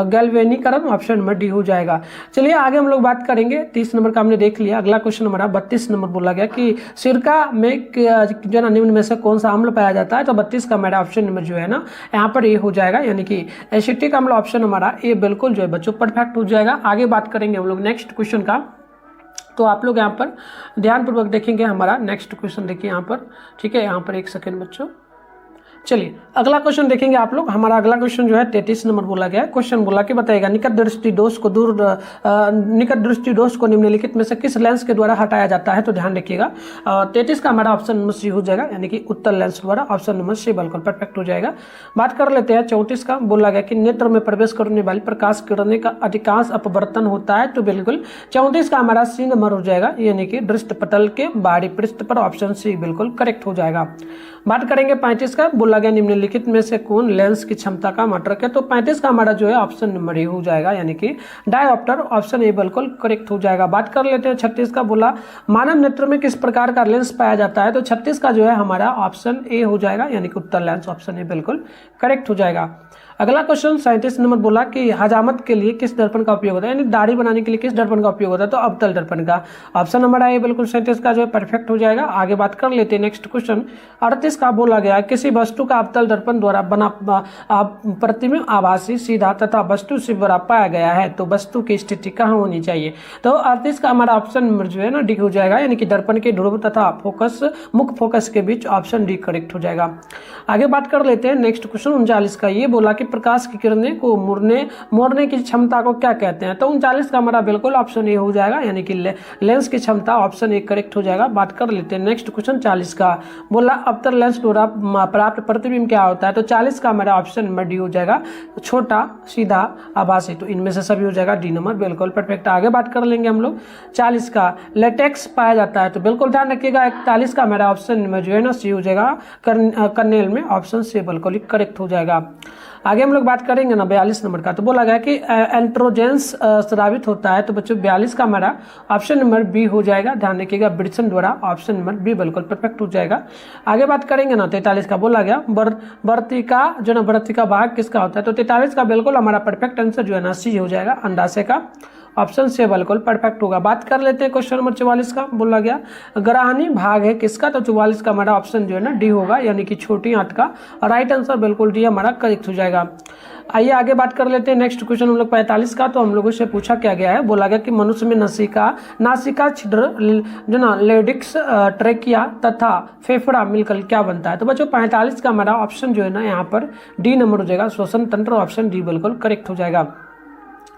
गैल्वेनीकरण, ऑप्शन नंबर डी हो जाएगा। चलिए आगे हम लोग बात करेंगे, 30 नंबर का हमने देख लिया। अगला क्वेश्चन हमारा 32 नंबर बोला गया कि सिरका में जो ना निम्न में से कौन सा अम्ल पाया जाता है? तो 32 का हमारा ऑप्शन नंबर जो है ना यहाँ पर ए हो जाएगा, यानी कि एसिटिक अम्ल, ऑप्शन हमारा ए बिल्कुल जो है बच्चों परफेक्ट हो जाएगा। आगे बात करेंगे हम लोग नेक्स्ट क्वेश्चन का, तो आप लोग यहाँ पर ध्यानपूर्वक देखेंगे हमारा नेक्स्ट क्वेश्चन। देखिए यहाँ पर, ठीक है, यहाँ पर एक सेकेंड बच्चों। चलिए अगला क्वेश्चन देखेंगे आप लोग। हमारा अगला क्वेश्चन जो है 33 नंबर बोला गया है। क्वेश्चन बोला कि बताएगा निकट दृष्टि दोष को निम्नलिखित में से किस लेंस के द्वारा हटाया जाता है? तो ध्यान रखिएगा 33 का हमारा ऑप्शन नंबर सी हो जाएगा, यानी कि उत्तर लेंस द्वारा, ऑप्शन नंबर सी बिल्कुल परफेक्ट हो जाएगा। बात कर लेते हैं 34 का, बोला गया कि नेत्र में प्रवेश करने वाली प्रकाश किरणें का अधिकांश अपवर्तन होता है। तो बिल्कुल 34 का हमारा सी नंबर हो जाएगा, यानी कि दृष्ट पटल के बाहरी पृष्ठ पर, ऑप्शन सी बिल्कुल करेक्ट हो जाएगा। बात करेंगे 35 का, बोला गया निम्नलिखित में से कौन लेंस की क्षमता का मात्रक है? तो 35 का हमारा जो है ऑप्शन नंबर ए हो जाएगा, यानी कि डायोप्टर, ऑप्शन ए बिल्कुल करेक्ट हो जाएगा। बात कर लेते हैं 36 का, बोला मानव नेत्र में किस प्रकार का लेंस पाया जाता है? तो 36 का जो है हमारा ऑप्शन ए हो जाएगा, यानी कि उत्तर लेंस, ऑप्शन ए बिल्कुल करेक्ट हो जाएगा। अगला क्वेश्चन 37 नंबर बोला कि हजामत के लिए किस दर्पण का उपयोग होता है, यानी दाढ़ी बनाने के लिए किस दर्पण का उपयोग होता है? तो अवतल दर्पण का, ऑप्शन नंबर ए बिल्कुल 37 का जो है परफेक्ट हो जाएगा। आगे बात कर लेते हैं नेक्स्ट क्वेश्चन 38 का, बोला गया किसी वस्तु का अवतल दर्पण द्वारा बना प्रतिबिंब आभासी, सीधा तथा वस्तु से बड़ा पाया गया है, तो वस्तु की स्थिति कहाँ होनी चाहिए? तो 38 का हमारा ऑप्शन नंबर जो है ना डी हो जाएगा, यानी कि दर्पण के ध्रुव तथा फोकस, मुख्य फोकस के बीच, ऑप्शन डी करेक्ट हो जाएगा। आगे बात कर लेते हैं नेक्स्ट क्वेश्चन 39 का, ये बोला कि प्रकाश की किरणें को मोड़ने की क्षमता को क्या कहते हैं? तो 39 का हमारा बिल्कुल ऑप्शन ए हो जाएगा, यानी कि लेंस की क्षमता, ऑप्शन ए करेक्ट हो जाएगा। बात कर लेते हैं नेक्स्ट क्वेश्चन 40 का, बोला अवतल लेंस द्वारा प्राप्त प्रतिबिंब क्या होता है? तो 40 का हमारा ऑप्शन नंबर डी हो जाएगा, छोटा, सीधा, आभासी, तो इनमें से सभी हो जाएगा, डी नंबर बिल्कुल परफेक्ट। आगे बात कर लेंगे हम लोग 40 का, लेटेक्स पाया जाता है, तो बिल्कुल ध्यान रखिएगा 41 का हमारा ऑप्शन नंबर जो है ना सी हो जाएगा, कर्नेल में, ऑप्शन सी बिल्कुल करेक्ट हो जाएगा। आगे हम लोग बात करेंगे ना 42 नंबर का, तो बोला गया कि एंट्रोजेंस स्रावित होता है, तो बच्चों 42 का हमारा ऑप्शन नंबर बी हो जाएगा, ध्यान रखिएगा ब्रिटसन द्वारा, ऑप्शन नंबर बी बिल्कुल परफेक्ट हो जाएगा। आगे बात करेंगे ना 43 का, बोला गया वर्तिका जो ना वर्तिका भाग किसका होता है? तो 43 का बिल्कुल हमारा परफेक्ट आंसर जो है ना सी हो जाएगा, अंडाशय का, ऑप्शन से बिल्कुल परफेक्ट होगा। बात कर लेते हैं क्वेश्चन नंबर 44 का, बोला गया ग्राहनी भाग है किसका? तो 44 का हमारा ऑप्शन जो है ना डी होगा, यानी कि छोटी आंत का, राइट आंसर बिल्कुल डी हमारा करेक्ट हो जाएगा। आइए आगे बात कर लेते हैं नेक्स्ट क्वेश्चन हम लोग 45 का, तो हम लोगों से पूछा क्या गया है, बोला गया कि मनुष्य में नासिका छिद्र जो ना लेडिक्स, ट्रेकिया तथा फेफड़ा मिलकर क्या बनता है? तो बच्चों 45 का हमारा ऑप्शन जो है ना यहाँ पर डी नंबर हो जाएगा, श्वसन तंत्र, ऑप्शन डी बिल्कुल करेक्ट हो जाएगा।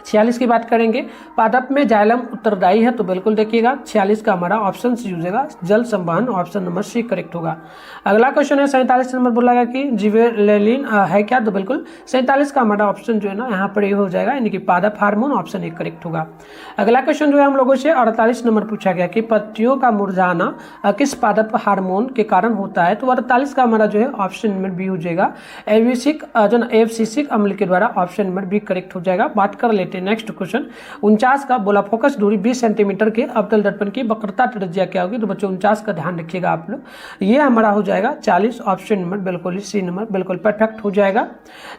46 की बात करेंगे, पादप में जाइलम उत्तरदायी है, तो बिल्कुल देखिएगा 46 का हमारा ऑप्शन सी हो जाएगा, जल संवहन, ऑप्शन नंबर सी करेक्ट होगा। अगला क्वेश्चन है 47 नंबर, बोला गया कि जिबेरेलिन है क्या? तो बिल्कुल 47 का हमारा ऑप्शन जो है ना यहाँ पर ये हो जाएगा, यानी कि पादप हार्मोन, ऑप्शन ए करेक्ट होगा। अगला क्वेश्चन जो है हम लोगों से 48 नंबर पूछा गया कि पत्तियों का मुरझाना किस पादप हार्मोन के कारण होता है? तो 48 का हमारा जो है ऑप्शन नंबर बी हो जाएगा, एब्सिसिक अम्ल के द्वारा, ऑप्शन नंबर बी करेक्ट हो जाएगा। बात कर लेते नेक्स्ट क्वेश्चन 49 का, बोला फोकस दूरी 20 सेंटीमीटर के अवतल दर्पण की वक्रता त्रिज्या क्या होगी? तो बच्चों 49 का ध्यान रखिएगा आप लोग, ये हमारा हो जाएगा 40, ऑप्शन नंबर बिल्कुल सी नंबर बिल्कुल परफेक्ट हो जाएगा।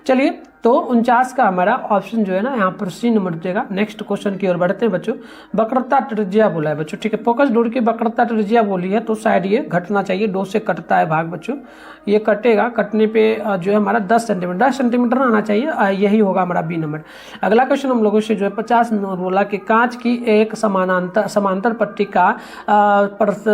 चलिए तो 49 का हमारा ऑप्शन जो है ना यहाँ पर सी नंबर देगा। नेक्स्ट क्वेश्चन की ओर बढ़ते हैं बच्चों, वक्रता त्रिज्या बोला है बच्चों, ठीक है, फोकस दूरी की वक्रता त्रिज्या बोली है, तो शायद ये घटना चाहिए, 2 से कटता है भाग बच्चों, ये कटेगा, कटने पे जो है हमारा 10 सेंटीमीटर आना चाहिए, यही होगा हमारा बी नंबर। अगला क्वेश्चन हम लोगों से जो है 50 नंबर बोला कि कांच की एक समांतर पट्टी का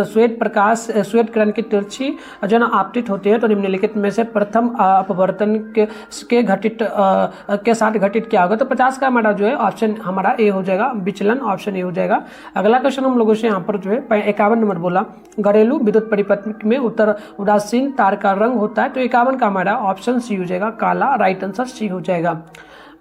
श्वेत किरण की तिरछी जो ना आपतित होती है, तो निम्नलिखित में से प्रथम अपवर्तन के घटित के साथ घटित क्या होगा, तो 50 का हमारा जो है ऑप्शन हमारा ए हो जाएगा, विचलन ऑप्शन ए हो जाएगा। अगला क्वेश्चन हम लोगों से यहाँ पर जो है 51 नंबर बोला, घरेलू विद्युत परिपथ में उत्तर उदासीन तार का रंग होता है, तो 51 का हमारा ऑप्शन सी हो जाएगा, काला। राइट आंसर सी हो जाएगा।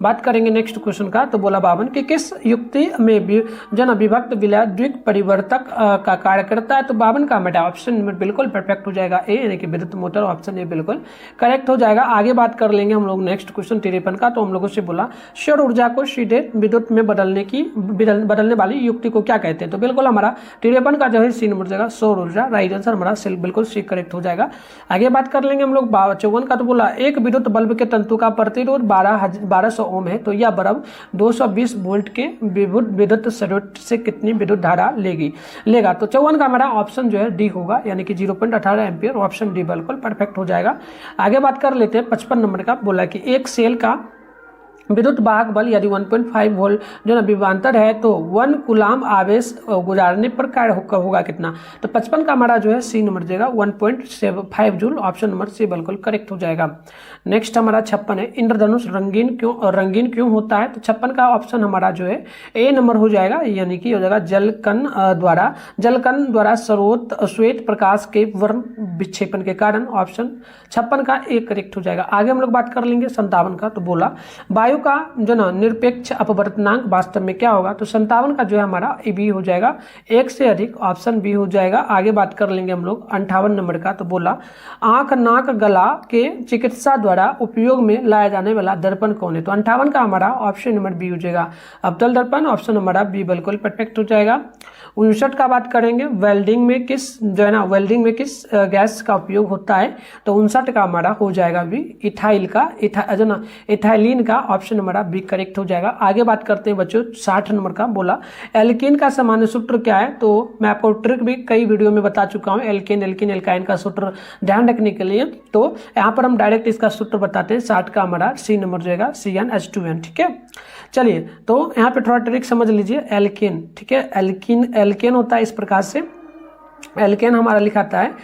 बात करेंगे नेक्स्ट क्वेश्चन का, तो बोला 52 कि किस युक्ति में जन विभक्त विलय द्विक परिवर्तक का कार्य करता है, तो 52 का हमारा ऑप्शन नंबर बिल्कुल परफेक्ट हो जाएगा ए, यानी कि विद्युत मोटर, ऑप्शन ए बिल्कुल करेक्ट हो जाएगा। आगे बात कर लेंगे हम लोग नेक्स्ट क्वेश्चन 53 का, तो हम लोगों से बोला सौर ऊर्जा को सीधे विद्युत में बदलने वाली युक्ति को क्या कहते हैं, तो बिल्कुल हमारा 53 का जो है सी नंबर जाएगा, सौर ऊर्जा। राइट आंसर हमारा बिल्कुल सी करेक्ट हो जाएगा। आगे बात कर लेंगे हम लोग 54 का, तो बोला एक विद्युत बल्ब के तंतु का प्रतिरोध 1200 ओम है, तो यह बल्ब 220 वोल्ट के विद्युत सर्किट से कितनी विद्युत धारा लेगा, तो 54 का हमारा ऑप्शन जो है डी होगा, यानी कि 0.18 एम्पियर, ऑप्शन डी बिल्कुल परफेक्ट हो जाएगा। आगे बात कर लेते हैं 55 नंबर का, बोला कि एक सेल का विद्युत वाहक बल यदि 1.5 वोल्ट जो ना विभवांतर है, तो 1 कूलाम आवेश गुजारने पर कार्य होगा कितना, तो 55 का हमारा जो है सी नंबर देगा 1.75 जूल, ऑप्शन नंबर सी बिल्कुल करेक्ट हो जाएगा। नेक्स्ट हमारा 56 है, इंद्रधनुष रंगीन क्यों होता है, तो 56 का ऑप्शन हमारा जो है ए नंबर हो जाएगा, यानी कि हो जाएगा जलकण द्वारा श्वेत प्रकाश के वर्ण विक्षेपण के कारण, ऑप्शन 56 का ए करेक्ट हो जाएगा। आगे हम लोग बात कर लेंगे 57 का, तो बोला वायु का जो ना निरपेक्ष अपवर्तनांक वास्तव में क्या होगा, तो 57 का जो है हमारा बी हो जाएगा, एक से अधिक, ऑप्शन बी हो जाएगा। आगे बात कर लेंगे हम लोग 58 नंबर का, तो बोला आंख नाक गला के चिकित्सा द्वारा उपयोग में लाया जाने वाला दर्पण कौन है, तो 58 का हमारा ऑप्शन नंबर बी हो जाएगा, अवतल दर्पण, ऑप्शन हमारा बी बिल्कुल परफेक्ट हो जाएगा। 59 का बात करेंगे, वेल्डिंग में किस गैस का उपयोग होता है, तो 59 का हमारा हो जाएगा बी, इथाइलिन का, ऑप्शन हमारा बी करेक्ट हो जाएगा। आगे बात करते हैं बच्चों 60 नंबर का, बोला एल्कीन का सामान्य सूत्र क्या है, तो मैं आपको ट्रिक भी कई वीडियो में बता चुका हूं, एल्कीन एल्काइन का सूत्र ध्यान रखने के लिए, तो यहाँ पर हम डायरेक्ट इसका सूत्र बताते हैं। 60 का हमारा सी नंबर जाएगा, CnH2n, ठीक है। चलिए, तो यहाँ पे थोड़ा ट्रिक समझ लीजिए, एल्केन, ठीक है, एल्केन होता है इस प्रकार से, एल्केन हमारा लिखाता है,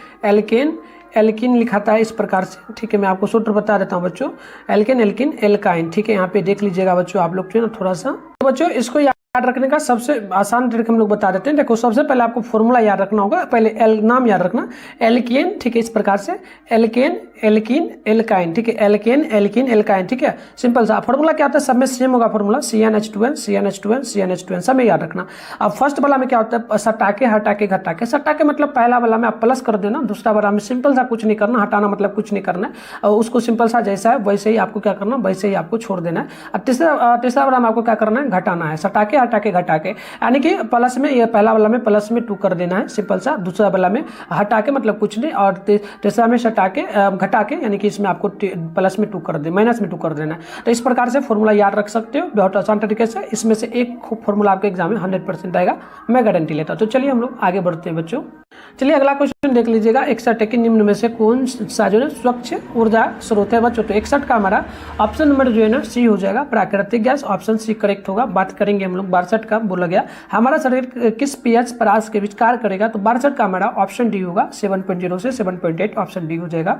एल्किन लिखाता है इस प्रकार से, ठीक है। मैं आपको सूत्र बता देता हूँ बच्चों, एल्किन एल्काइन, ठीक है। यहाँ पे देख लीजिएगा बच्चों आप लोग जो है ना थोड़ा सा, तो बच्चों इसको याद रखने का सबसे आसान ट्रिक हम लोग बता देते हैं। देखो, सबसे पहले आपको फॉर्मूला याद रखना होगा, पहले नाम याद रखना, एल्केन, ठीक है, इस प्रकार से एल्किन एल्काइन, ठीक है, एल्किन एल्काइन, ठीक है। सिंपल सा फॉर्मूला क्या होता है, सब में सेम होगा फॉर्मूला, CnH2n सब में याद रखना। अब फर्स्ट वाला में क्या होता है, सटाके हटाके घटाके, सटाके मतलब पहला वाला में आप प्लस कर देना, दूसरा वाला में सिंपल सा कुछ नहीं करना, हटाना मतलब कुछ नहीं करना है, और उसको सिंपल सा जैसा है वैसे ही आपको क्या करना, वैसे ही आपको छोड़ देना है। और तीसरा वाला में आपको क्या करना है, घटाना है, सटाके हटाके घटाके, यानी कि प्लस में, ये पहला वाला में प्लस में 2 कर देना है सिंपल सा, दूसरा वाला में हटाके मतलब कुछ नहीं, और तीसरा में सटाके घटाके, यानी कि इसमें आपको प्लस में 2 कर दे, माइनस में 2 कर देना है। तो इस प्रकार से फॉर्मूला याद रख सकते हो बहुत आसान तरीके से। इसमें से एक फॉर्मूला आपके एग्जाम में 100% आएगा, मैं गारंटी लेता हूं। तो चलिए हम लोग आगे बढ़ते हैं बच्चों। चलिए अगला क्वेश्चन देख लीजिएगा, 61 के निम्न में से कौन सा जो है स्वच्छ ऊर्जा स्रोत है बच्चों, तो 61 का हमारा ऑप्शन नंबर जो है ना सी हो जाएगा, प्राकृतिक गैस, ऑप्शन सी करेक्ट होगा। बात करेंगे हम लोग 62 का, बोला गया हमारा शरीर किस पीएच परास के बीच कार्य करेगा, तो 62 का हमारा ऑप्शन डी होगा, 7.0 से 7.8, ऑप्शन डी हो जाएगा।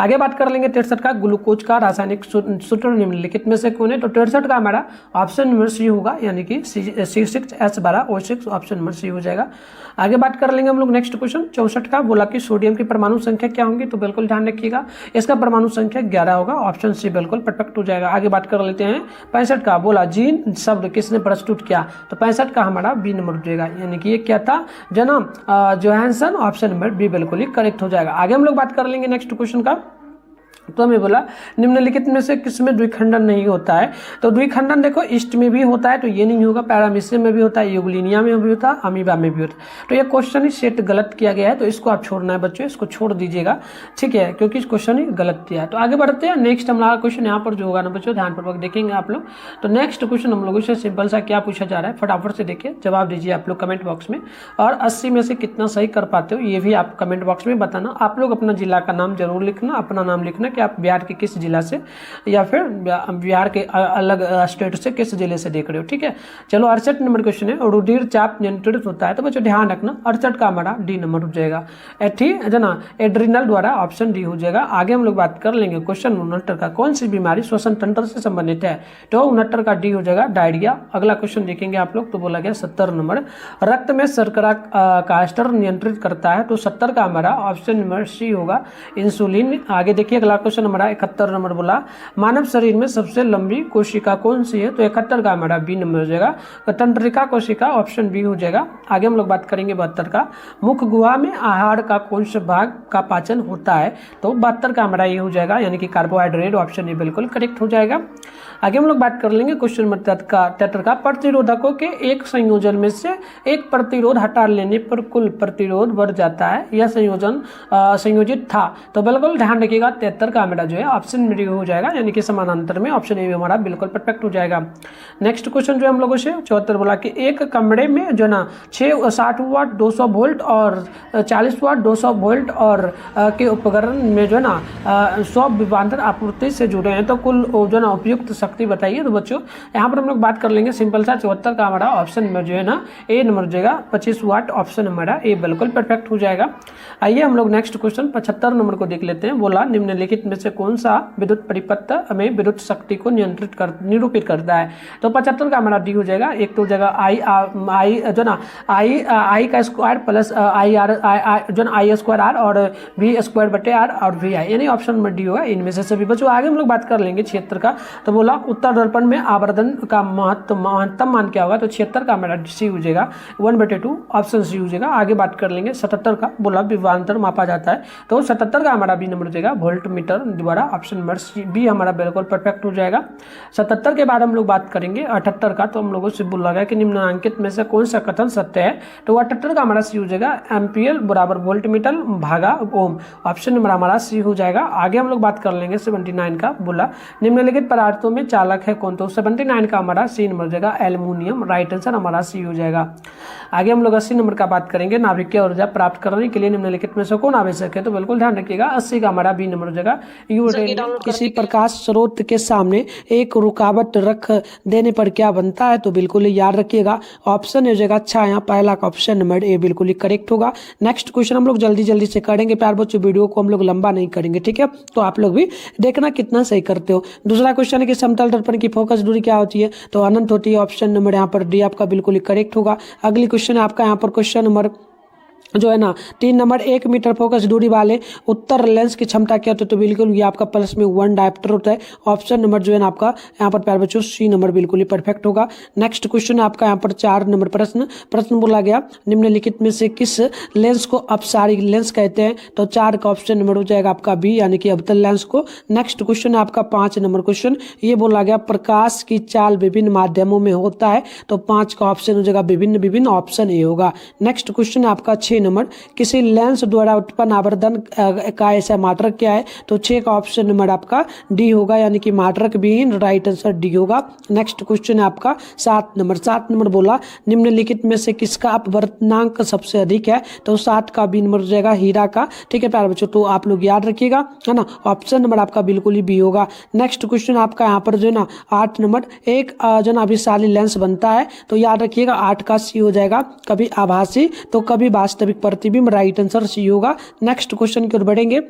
आगे बात कर लेंगे 63 का, ग्लूकोज का रासायनिक सूत्र निम्नलिखित में से कौन है, तो 63 का हमारा ऑप्शन नंबर सी होगा, यानी कि C6H12O6, ऑप्शन नंबर सी हो जाएगा। आगे बात कर लेंगे हम लोग नेक्स्ट क्वेश्चन 64 का, बोला कि सोडियम की परमाणु संख्या क्या होंगी, तो बिल्कुल ध्यान रखिएगा, इसका परमाणु संख्या 11 होगा, ऑप्शन सी बिल्कुल परफेक्ट हो जाएगा। आगे बात कर लेते हैं 65 का, बोला जीन शब्द किसने प्रस्तुत किया, तो 65 का हमारा बी नंबर हो जाएगा, यानी कि ये क्या था, जोहानसन, ऑप्शन नंबर बी बिल्कुल ही करेक्ट हो जाएगा। आगे हम लोग बात कर लेंगे नेक्स्ट क्वेश्चन का, तो हमें बोला निम्नलिखित में से किसमें द्विखंडन नहीं होता है, तो द्विखंडन देखो ईस्ट में भी होता है, तो ये नहीं होगा, पैरामीशियम में भी होता है, यूग्लिनिया में भी होता है, अमीबा में भी होता है। तो ये क्वेश्चन ही सेट गलत किया गया है, तो इसको आप छोड़ना है बच्चों, इसको छोड़ दीजिएगा, ठीक है, क्योंकि इस क्वेश्चन ही गलत किया है। तो आगे बढ़ते हैं, नेक्स्ट हमारा क्वेश्चन यहाँ पर जो होगा ना बच्चों, ध्यानपूर्वक देखेंगे आप लोग। तो नेक्स्ट क्वेश्चन हम लोगों से सिंपल सा क्या पूछा जा रहा है, फटाफट से देखिए, जवाब दीजिए आप लोग कमेंट बॉक्स में, और 80 में से कितना सही कर पाते हो ये भी आप कमेंट बॉक्स में बताना। आप लोग अपना जिला का नाम जरूर लिखना, अपना नाम लिखना, कि आप बिहार के किस जिला से या फिर बिहार के अलग स्टेट से किस जिले से देख रहे हो। ठीक है, चलो 68 नंबर क्वेश्चन है, रुधिर चाप नियंत्रित होता है, तो बच्चों ध्यान रखना 68 का हमारा डी नंबर हो जाएगा। ठीक है ना, एड्रिनल द्वारा ऑप्शन डी हो जाएगा। आगे हम लोग बात कर लेंगे क्वेश्चन 69 का, कौन सी बीमारी श्वसन तंत्र से संबंधित है, तो 69 का डी हो जाएगा डायरिया। अगला क्वेश्चन देखेंगे आप लोग, तो बोला गया 70 नंबर, रक्त में शर्करा का स्तर नियंत्रित करता है, तो 70 का हमारा ऑप्शन नंबर सी होगा इंसुलिन। आगे देखिए अगला क्वेश्चन हमारा 71 नंबर बोला, मानव शरीर में सबसे लंबी कोशिका कौन सी है, तो 71 का हमारा बी नंबर हो जाएगा तंत्रिका कोशिका, ऑप्शन बी हो जाएगा। आगे हम लोग बात करेंगे 72 का, मुख गुहा में आहार का कौन से भाग का पाचन होता है, तो 72 का हमारा ये हो जाएगा यानी कि कार्बोहाइड्रेट, ऑप्शन ए बिल्कुल करेक्ट हो जाएगा। आगे हम लोग बात कर लेंगे क्वेश्चन नंबर 73 का, प्रतिरोधकों के एक संयोजन में से एक प्रतिरोध हटा लेने पर कुल प्रतिरोध बढ़ जाता है, यह संयोजन संयोजित था, तो बिल्कुल ध्यान रखिएगा 73 का हमारा जो है ऑप्शन में हो जाएगा यानी कि समानांतर में, ऑप्शन ए हमारा बिल्कुल परफेक्ट हो जाएगा। नेक्स्ट क्वेश्चन जो हम लोगों से 74 बोला कि एक कमरे में जो ना 60 वाट 200 वोल्ट और 40 वाट 200 वोल्ट और के उपकरण में जो है ना 100 विभवांतर आपूर्ति से जुड़े हैं, तो कुल जो ना उपयुक्त शक्ति बताइए। तो बच्चों यहाँ पर हम लोग बात कर लेंगे सिंपल सा 74 का हमारा ऑप्शन नंबर जो है ना ए नंबर हो जाएगा 25 वाट, ऑप्शन हमारा ए बिल्कुल परफेक्ट हो जाएगा। आइए हम लोग नेक्स्ट क्वेश्चन 75 नंबर को देख लेते हैं। बोला निम्नलिखित में से कौन सा विद्युत परिपथ में विद्युत शक्ति को निरूपित करता है, तो 75 का हमारा डी हो जाएगा। एक तो हो जाएगा आई जो ना आई का स्क्वायर प्लस आई आर जो ना आई स्क्वायर आर और वी स्क्वायर बटे आर और वी आई, यानी ऑप्शन नंबर डी होगा इनमें से सभी। बच्चों आगे हम लोग बात कर लेंगे 76 का, तो बोला उत्तर दर्पण में आवर्धन का महत्तम मान क्या होगा, तो 76 का हमारा सी हो जाएगा 1/2, ऑप्शन सी हो जाएगा। आगे बात कर लेंगे 77 का, बोला विभवांतर मापा जाता है, तो 77 का हमारा बी नंबर हो जाएगा वोल्ट मीटर द्वारा, ऑप्शन नंबर सी बी हमारा बिल्कुल परफेक्ट हो जाएगा। 77 के बाद हम लोग बात करेंगे 78 का, तो हम लोगों से बोला गया कि निम्नलिखित में से कौन सा कथन सत्य है, तो 78 का हमारा सी हो जाएगा एम्पियर बराबर वोल्ट मीटर भागा ओम, ऑप्शन नंबर हमारा सी हो जाएगा। आगे हम लोग बात कर लेंगे 79 का, बोला निम्नलिखित पदार्थों में चालक है कौन, तो 79 का हमारा सी नंबर हो जाएगा एल्युमिनियम, राइट आंसर हमारा सी हो जाएगा। आगे हम लोग 80 नंबर का बात करेंगे, नाभिकीय ऊर्जा प्राप्त करने के लिए निम्नलिखित में से कौन आवश्यक है, तो बिल्कुल ध्यान रखिएगा 80 का हमारा बी नंबर हो जाएगा यूरेनियम। किसी प्रकाश स्रोत के सामने एक रुकावट रख देने पर क्या बनता है, तो बिल्कुल याद रखिएगा ऑप्शन हो जाएगा अच्छा, यहाँ पहला का ऑप्शन नंबर ए बिल्कुल ही करेक्ट होगा। नेक्स्ट क्वेश्चन हम लोग जल्दी से करेंगे प्यार बच्चों, वीडियो को हम लोग लंबा नहीं करेंगे, ठीक है, तो आप लोग भी देखना कितना सही करते हो। दूसरा क्वेश्चन है कि समतल दर्पण की फोकस दूरी क्या होती है, तो अनंत होती है, ऑप्शन नंबर यहाँ पर डी आपका बिल्कुल ही करेक्ट होगा। अगली क्वेश्चन है आपका यहाँ पर क्वेश्चन नंबर जो है ना 3 नंबर, 1 मीटर फोकस दूरी वाले उत्तर लेंस की क्षमता क्या होती है, तो बिल्कुल ये आपका प्लस में 1 डायप्टर होता है, ऑप्शन नंबर जो है ना आपका यहाँ पर प्यार बच्चों सी नंबर बिल्कुल ही परफेक्ट होगा। नेक्स्ट क्वेश्चन है आपका यहाँ पर 4 नंबर प्रश्न बोला गया निम्नलिखित में से किस लेंस को अपसारी लेंस कहते हैं, तो 4 का ऑप्शन नंबर हो जाएगा आपका बी यानी कि अवतल लेंस को। नेक्स्ट क्वेश्चन है आपका 5 नंबर क्वेश्चन, ये बोला गया प्रकाश की चाल विभिन्न माध्यमों में होता है, तो 5 का ऑप्शन हो जाएगा विभिन्न, ऑप्शन ए होगा। नेक्स्ट क्वेश्चन है आपका 6 नंबर, किसी लेंस द्वारा उत्पन्न आवर्धन का ऐसा मात्रक क्या है, तो 6 का ऑप्शन नंबर आपका डी होगा यानी कि मात्रक विहीन, राइट आंसर डी होगा। नेक्स्ट क्वेश्चन है आपका 7 नंबर बोला निम्नलिखित में से किसका अपवर्तनांक सबसे अधिक है, तो 7 का बी नंबर हो जाएगा हीरा का, ठीक है प्यारे बच्चों, तो आप लोग याद रखिएगा है ना, ऑप्शन नंबर आपका बिल्कुल ही बी होगा। नेक्स्ट क्वेश्चन आपका यहाँ पर जो है ना 8 नंबर, एक जो ना अभिशाली लेंस बनता है, तो याद रखिएगा 8 का सी हो जाएगा, कभी आभासी तो कभी वास्तविक प्रतिबिंब, राइट आंसर सी होगा। नेक्स्ट क्वेश्चन की ओर बढ़ेंगे,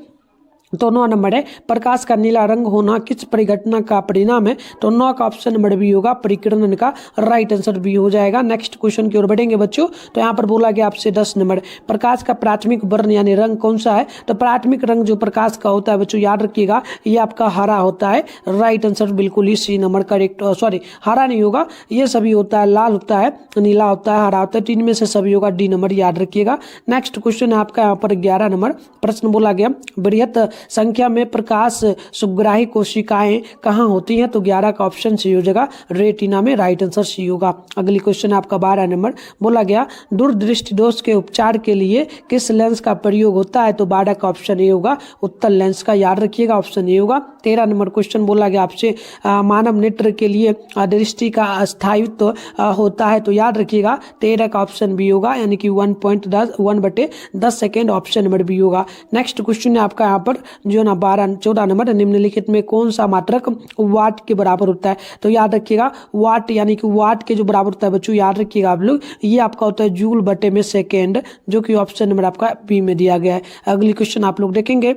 तो 9 नंबर है प्रकाश का नीला रंग होना किस परिघटना का परिणाम है, तो 9 का ऑप्शन नंबर बी होगा परिकिरण का, राइट आंसर बी हो जाएगा। नेक्स्ट क्वेश्चन की ओर बढ़ेंगे बच्चों, तो यहाँ पर बोला गया आपसे 10 नंबर प्रकाश का प्राथमिक वर्ण यानी रंग कौन सा है, तो प्राथमिक रंग जो प्रकाश का होता है बच्चों याद रखिएगा ये आपका हरा होता है, राइट आंसर बिल्कुल ही सी नंबर करेक्ट, सॉरी हरा नहीं होगा, ये सभी होता है, लाल होता है, नीला होता है, हरा होता है, 3 में से सभी होगा, डी नंबर याद रखिएगा। नेक्स्ट क्वेश्चन है आपका यहाँ पर 11 नंबर प्रश्न बोला गया बृहत संख्या में प्रकाश सुग्राही कोशिकाएं कहाँ होती हैं, तो 11 का ऑप्शन सी हो जाएगा रेटिना में, राइट आंसर सी होगा। अगली क्वेश्चन आपका 12 नंबर बोला गया दूरदृष्टि दोष के उपचार के लिए किस लेंस का प्रयोग होता है, तो 12 का ऑप्शन ए होगा उत्तल लेंस का, याद रखिएगा ऑप्शन ए होगा। 13 नंबर क्वेश्चन बोला गया आपसे मानव नेत्र के लिए दृष्टि का स्थायित्व होता है, तो याद रखिएगा 13 का ऑप्शन बी होगा यानी कि 1/10 सेकेंड, ऑप्शन नंबर बी होगा। नेक्स्ट क्वेश्चन है आपका यहाँ पर जो है ना 14 नंबर, निम्नलिखित में कौन सा मात्रक वाट के बराबर होता है? तो याद रखिएगा वाट यानी कि वाट के जो बराबर होता है बच्चों, याद रखिएगा आप लोग, ये आपका होता है जूल बटे में सेकेंड, जो कि ऑप्शन नंबर आपका बी में दिया गया है। अगली क्वेश्चन आप लोग देखेंगे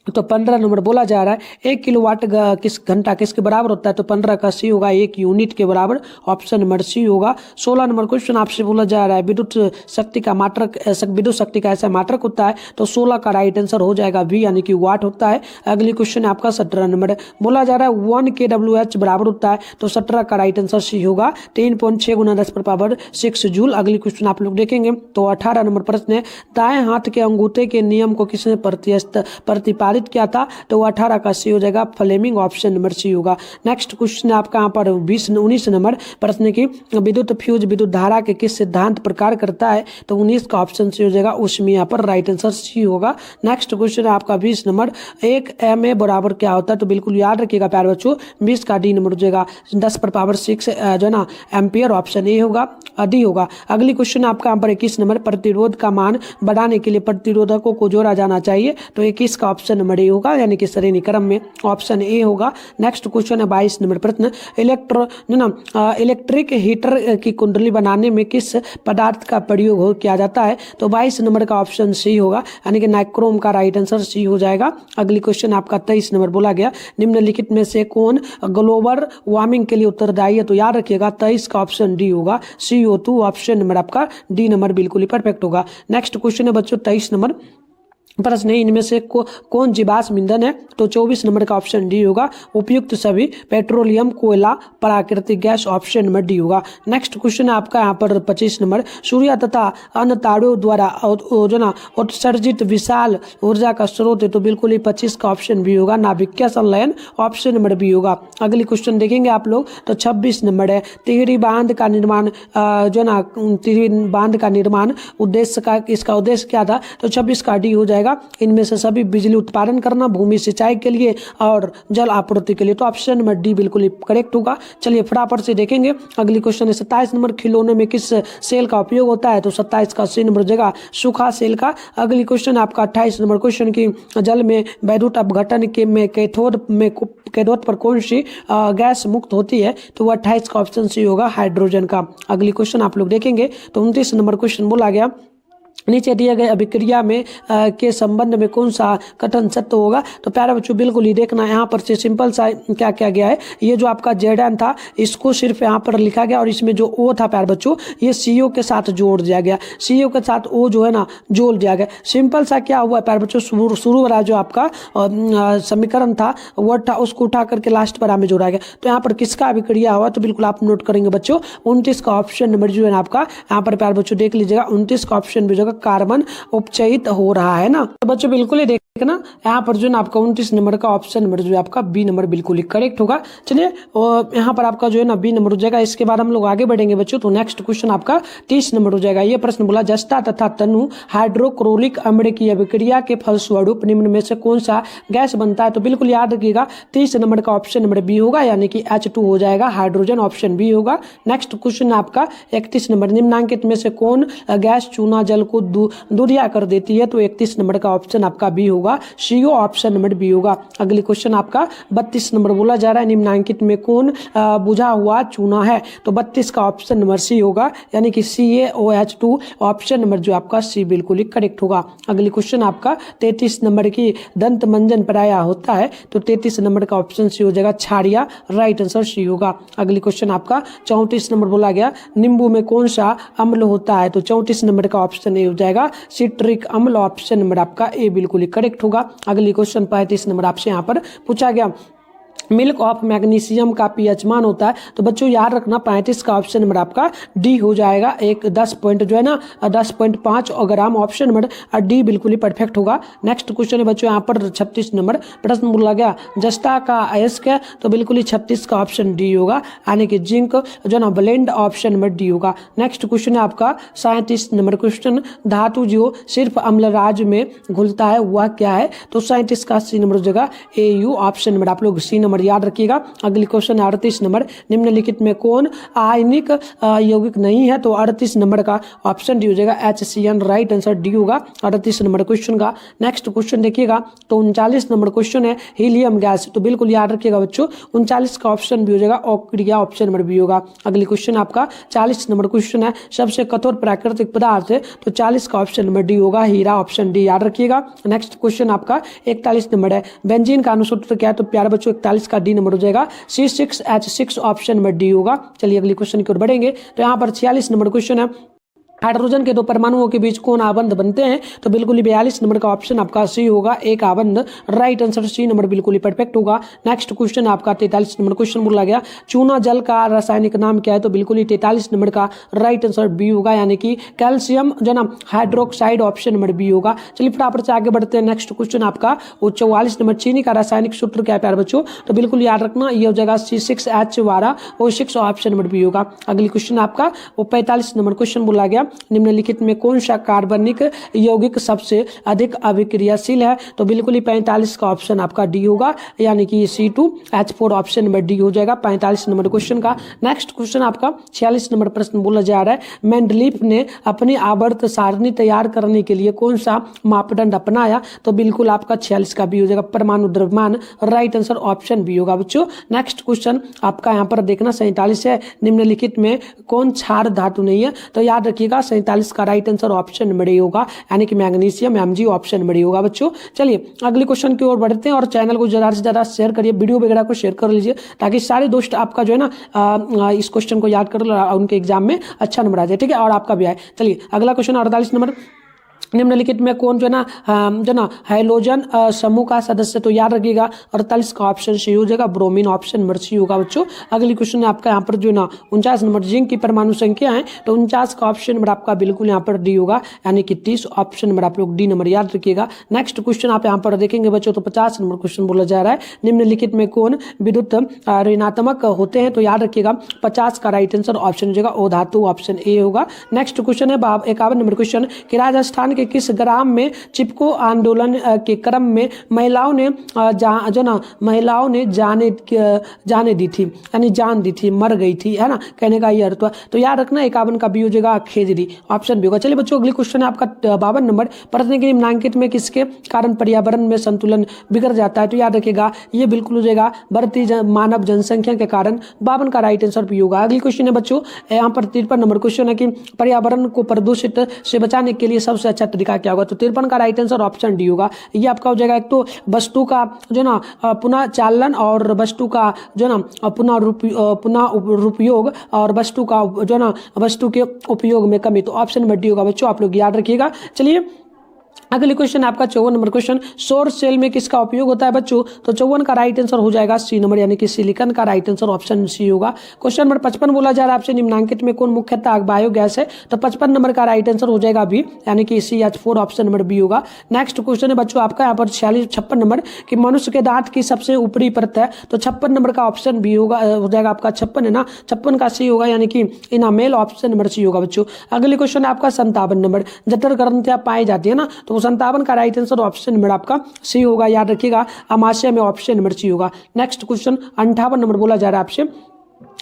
तो 15 नंबर बोला जा रहा है 1 किलोवाट किस घंटा किसके बराबर होता है? तो 15 का सी होगा 1 यूनिट के बराबर, ऑप्शन नंबर सी होगा। 16 नंबर क्वेश्चन आपसे बोला जा रहा है विद्युत शक्ति का मात्रक, विद्युत शक्ति का ऐसा मात्रक होता है? तो 16 का राइट आंसर हो जाएगा बी यानी कि वाट होता है। अगली क्वेश्चन आपका 17 नंबर बोला जा रहा है 1 kWh बराबर होता है? तो 17 का राइट आंसर सी होगा 3.6 × 10⁻6 जूल। अगली क्वेश्चन आप लोग देखेंगे तो 18 नंबर प्रश्न है दाएं हाथ के अंगूठे के नियम को किसने प्रतिपादित किया था? तो 18 का सी हो जाएगा फ्लेमिंग, ऑप्शन नंबर सी होगा। नेक्स्ट क्वेश्चन आपका यहाँ पर 19 नंबर प्रश्न की विद्युत फ्यूज विद्युत धारा के किस सिद्धांत प्रकार करता है? तो 19 का ऑप्शन सी हो जाएगा, उसमें यहाँ पर राइट आंसर सी होगा। नेक्स्ट क्वेश्चन है आपका 20 नंबर 1 MA बराबर क्या होता है? तो बिल्कुल याद रखिएगा प्यारे बच्चों, 20 का डी नंबर हो जाएगा 10⁻6 जो है ना एम्पियर, ऑप्शन ए होगा, डी होगा। अगली क्वेश्चन आपका यहाँ पर 21 नंबर प्रतिरोध का मान बढ़ाने के लिए प्रतिरोधकों को जोड़ा जाना चाहिए? तो 21 का ऑप्शन नंबर ए होगा यानी कि श्रेणी क्रम में ऑप्शन ए होगा। नेक्स्ट क्वेश्चन है 22 नंबर प्रश्न इलेक्ट्रिक हीटर की कुंडली बनाने में किस पदार्थ का प्रयोग किया जाता है? तो 22 नंबर का ऑप्शन सी होगा यानी कि नाइक्रोम का राइट आंसर सी हो जाएगा। अगली क्वेश्चन आपका 23 नंबर बोला गया निम्नलिखित में से कौन ग्लोबल वार्मिंग के लिए उत्तरदायी है? तो याद रखिएगा 23 का ऑप्शन डी होगा, CO2, ऑप्शन नंबर आपका डी नंबर बिल्कुल ही परफेक्ट होगा। नेक्स्ट क्वेश्चन है बच्चों 23 नंबर प्रश्न है इनमें से कौन जीवाश्म ईंधन है? तो 24 नंबर का ऑप्शन डी होगा, उपयुक्त सभी पेट्रोलियम, कोयला, प्राकृतिक गैस, ऑप्शन नंबर डी होगा। नेक्स्ट क्वेश्चन है आपका यहाँ पर 25 नंबर सूर्य तथा अन्य तारों द्वारा जो ना उत्सर्जित विशाल ऊर्जा का स्रोत है? तो बिल्कुल ही 25 का ऑप्शन बी होगा, नाभिकीय संलयन, ऑप्शन नंबर बी होगा। अगली क्वेश्चन देखेंगे आप लोग तो 26 नंबर है तिहरी बांध का निर्माण जो ना तिहरी बांध का निर्माण उद्देश्य का इसका उद्देश्य क्या था? तो 26 का डी हो जाएगा, इनमें से सभी बिजली उत्पादन करना, भूमि सिंचाई के लिए और जल आपूर्ति के लिए। तो ऑप्शन नंबर डी बिल्कुल ही करेक्ट होगा। चलिए फटाफट से देखेंगे अगली क्वेश्चन है 27 नंबर खिलौने में किस सेल का उपयोग होता है? तो 27 का सी नंबर जगह सूखा सेल का। अगली क्वेश्चन आपका 28 नंबर क्वेश्चन की जल में वैद्युत अपघटन के में कैथोड पर कौन सी गैस मुक्त होती है? तो वो 28 का ऑप्शन सी होगा, हाइड्रोजन का। अगली क्वेश्चन आप लोग देखेंगे तो 29 नंबर क्वेश्चन बोला गया नीचे दिए गए अभिक्रिया में के संबंध में कौन सा कथन सत्य होगा? तो प्यारे बच्चों बिल्कुल ही देखना यहाँ पर से सिंपल सा क्या किया गया है, ये जो आपका जेडन था इसको सिर्फ यहाँ पर लिखा गया और इसमें जो ओ था प्यारे बच्चों ये CO के साथ जोड़ दिया गया, CO के साथ ओ जो है ना जोड़ दिया गया। सिंपल सा क्या हुआ प्यारे बच्चों, शुरू वाला जो आपका समीकरण था वर्ड था उसको उठा करके लास्ट पर हमें जोड़ा गया। तो यहाँ पर किसका अभिक्रिया हुआ? तो बिल्कुल आप नोट करेंगे बच्चों 29 का ऑप्शन नंबर जो है आपका यहाँ पर प्यारे बच्चों देख लीजिएगा 29 का ऑप्शन भी कार्बन उपचयित हो रहा है ना। तो बच्चों बिल्कुल ही देखना यहाँ पर जो है आपका 29 नंबर का ऑप्शन नंबर जो है आपका बी नंबर बिल्कुल ही करेक्ट होगा। चलिए यहाँ पर आपका जो है ना बी नंबर हो जाएगा। इसके बाद हम लोग आगे बढ़ेंगे बच्चों तो नेक्स्ट क्वेश्चन आपका 30 नंबर हो जाएगा। ये प्रश्न बोला जस्ता तथा तनु हाइड्रोक्लोरिक अम्ल की अभिक्रिया के फलस्वरूप निम्न में से कौन सा गैस बनता है? तो बिल्कुल याद रखिएगा 30 नंबर का ऑप्शन नंबर बी होगा यानी कि H2 हो जाएगा, हाइड्रोजन, ऑप्शन बी होगा। नेक्स्ट क्वेश्चन आपका 31 नंबर निम्नांकित में से कौन गैस चूना जल को दूरिया कर देती है? तो 31 नंबर का ऑप्शन आपका बी होगा, CO, ऑप्शन नंबर बी होगा। अगली क्वेश्चन आपका 32 नंबर बोला जा रहा है निम्नांकित में कौन बुझा हुआ चूना है? तो 32 का ऑप्शन नंबर सी होगा यानी कि CaOH2, ऑप्शन नंबर जो आपका सी बिल्कुल ही करेक्ट होगा। अगली क्वेश्चन आपका 33 नंबर की दंत मंजन प्राय होता है? तो 33 नंबर का ऑप्शन सी हो जाएगा, क्षारिया, राइट आंसर सी होगा। अगली क्वेश्चन आपका 34 नंबर बोला गया नींबू में कौन सा अम्ल होता है? तो 34 नंबर का ऑप्शन ए हो जाएगा, सिट्रिक अम्ल, ऑप्शन नंबर आपका ए बिल्कुल ही करेक्ट होगा। अगली क्वेश्चन 35 नंबर आपसे यहाँ पर पूछा गया मिल्क ऑफ मैग्नीशियम का pH मान होता है? तो बच्चों याद रखना 35 का ऑप्शन नंबर आपका डी हो जाएगा, एक 10 पॉइंट जो है ना 10.5 ग्राम, ऑप्शन नंबर डी बिल्कुल ही परफेक्ट होगा। नेक्स्ट क्वेश्चन है बच्चों यहाँ पर 36 नंबर प्रश्न बोला गया जस्ता का अयस्क है? तो बिल्कुल ही 36 का ऑप्शन डी होगा यानी कि जिंक जो ना ब्लेंड, ऑप्शन नंबर डी होगा। नेक्स्ट क्वेश्चन है आपका 37 नंबर क्वेश्चन धातु जो सिर्फ अम्लराज में घुलता है वह क्या है? तो 37 का सी नंबर जगह AU, ऑप्शन नंबर आप लोग सी नंबर नंबर याद रखिएगा। अगली क्वेश्चन है 38 नंबर, निम्नलिखित में कौन आयनिक यौगिक नहीं है? तो 38 नंबर का ऑप्शन डी हो जाएगा HCN, राइट आंसर डी होगा 38 नंबर क्वेश्चन का। नेक्स्ट क्वेश्चन देखिएगा तो 39 नंबर क्वेश्चन है हीलियम गैस, तो बिल्कुल याद रखिएगा बच्चों 39 का ऑप्शन भी हो जाएगा ऑक्रिया, ऑप्शन नंबर बी होगा। अगली क्वेश्चन आपका 40 नंबर क्वेश्चन है सबसे कठोर प्राकृतिक पदार्थ है, तो 40 का ऑप्शन नंबर डी होगा हीरा, ऑप्शन डी याद रखिएगा। नेक्स्ट क्वेश्चन आपका 41 नंबर है बेंजीन का अनुसूत्र क्या है? तो प्यारे बच्चों 41 का डी नंबर हो जाएगा C6H6, ऑप्शन नंबर डी होगा। चलिए अगली क्वेश्चन की ओर बढ़ेंगे तो यहाँ पर 46 नंबर क्वेश्चन है हाइड्रोजन के दो परमाणुओं के बीच कौन आबंध बनते हैं? तो बिल्कुल ही 42 नंबर का ऑप्शन आपका सी होगा एक आबंध, राइट आंसर सी नंबर बिल्कुल ही परफेक्ट होगा। नेक्स्ट क्वेश्चन आपका 43 नंबर क्वेश्चन बोला गया चूना जल का रासायनिक नाम क्या है? तो बिल्कुल ही 43 नंबर का राइट आंसर बी होगा, यानी कि कैल्शियम जो ना हाइड्रोक्साइड, ऑप्शन नंबर बी होगा। चलिए फटाफट से आगे बढ़ते हैं। नेक्स्ट क्वेश्चन आपका 44 नंबर चीनी का रासायनिक सूत्र क्या है प्यारे बच्चों? तो बिल्कुल याद रखना ये हो जाएगा C6H12O6, ऑप्शन नंबर बी होगा। अगली क्वेश्चन आपका 45 नंबर क्वेश्चन बोला गया निम्नलिखित में कौन सा कार्बनिक यौगिक सबसे अधिक अभिक्रियाशील है? तो बिल्कुल ही 45 का ऑप्शन आपका डी होगा, यानी कि C2H4, ऑप्शन नंबर डी हो जाएगा 45 नंबर क्वेश्चन का। नेक्स्ट क्वेश्चन आपका 46 नंबर प्रश्न बोला जा रहा है मेंडलीफ ने अपनी आवर्त सारणी तैयार करने के लिए कौन सा मापदंड अपनाया? तो बिल्कुल आपका 46 का बी हो जाएगा परमाणु द्रव्यमान, राइट आंसर ऑप्शन बी होगा बच्चों। नेक्स्ट क्वेश्चन आपका यहाँ पर देखना 47 है निम्नलिखित में कौन क्षार धातु नहीं है? तो याद रखिएगा 47 का right answer option number A होगा, यानी कि magnesium Mg, option number A होगा बच्चों। चलिए अगले क्वेश्चन की ओर बढ़ते हैं और चैनल को ज़्यादा से ज़्यादा शेयर करिए, वीडियो वगैरह को शेयर कर लीजिए ताकि सारे दोस्त आपका जो है ना इस क्वेश्चन को याद कर उनके एग्जाम में अच्छा नंबर आ जाए, ठीक है, और आपका भी आए। चलिए अगला क्वेश्चन 48 नंबर निम्नलिखित में कौन जो ना हाइड्रोजन समूह का सदस्य? तो याद रखिएगा 48 का ऑप्शन सी हो जाएगा ब्रोमीन, ऑप्शन नंबर सी होगा बच्चों। अगली क्वेश्चन है आपका यहाँ पर जो ना 49 नंबर जिंक की परमाणु संख्या है, तो 49 का ऑप्शन नंबर आपका बिल्कुल यहाँ पर डी होगा, यानी कि 30, ऑप्शन नंबर आप लोग डी नंबर याद रखिएगा। नेक्स्ट क्वेश्चन आप यहाँ पर देखेंगे बच्चों तो 50 नंबर क्वेश्चन बोला जा रहा है निम्नलिखित में कौन विद्युत ऋणात्मक होते हैं? तो याद रखिएगा 50 का राइट आंसर ऑप्शन हो जाएगा ओ धातु, ऑप्शन ए होगा। नेक्स्ट क्वेश्चन है 51 नंबर क्वेश्चन कि राजस्थान के किस ग्राम में चिपको आंदोलन के क्रम में महिलाओं ने जाने दी थी, यानी जान दी थी, मर गई थी, है ना, कहने का ये अर्थ हुआ। तो याद रखना 51 का बी हो जाएगा खेजरी, ऑप्शन बी होगा। चलिए बच्चों अगली क्वेश्चन है आपका 52 नंबर प्रश्न के निम्नांकित में किसके कारण पर्यावरण में संतुलन बिगड़ जाता है? तो याद रखिएगा ये बिल्कुल हो जाएगा बढ़ती मानव जनसंख्या के कारण, 52 का राइट आंसर बी होगा। अगली क्वेश्चन है बच्चों यहाँ पर 53 नंबर क्वेश्चन है कि पर्यावरण को प्रदूषित से बचाने के लिए सबसे अच्छा तरीका क्या होगा? तो 53 का राइट आंसर ऑप्शन डी होगा। ये आपका हो जाएगा एक तो वस्तु का जो ना पुनः चालन और वस्तु का जो ना पुनः उपयोग और वस्तु का जो ना वस्तु के उपयोग में कमी, तो ऑप्शन नंबर डी होगा बच्चों, आप लोग याद रखिएगा। चलिए अगली क्वेश्चन आपका 54 नंबर क्वेश्चन सौर सेल में किसका उपयोग होता है बच्चों? तो 54 का राइट आंसर हो जाएगा सी नंबर, यानी कि सिलिकॉन का राइट आंसर ऑप्शन सी होगा। क्वेश्चन नंबर 55 बोला जा रहा है आपसे निम्नांकित में कौन मुख्यतः बायोगैस है? तो 55 नंबर का राइट आंसर हो जाएगा बी, यानी कि CH4, ऑप्शन नंबर बी होगा। नेक्स्ट क्वेश्चन है बच्चों आपका यहाँ पर 56 नंबर कि मनुष्य के दांत की सबसे ऊपरी परत है? तो 56 नंबर का ऑप्शन बी होगा, हो जाएगा आपका 56 है ना, 56 का सी होगा, यानी कि इनामेल, ऑप्शन नंबर सी होगा बच्चों। अगले क्वेश्चन है आपका 57 नंबर जठर ग्रंथियां पाई जाती है ना, तो 57 का राइट आंसर ऑप्शन नंबर आपका सी होगा, याद रखिएगा अमाशय में ऑप्शन नंबर सी होगा। नेक्स्ट क्वेश्चन 58 नंबर बोला जा रहा है आपसे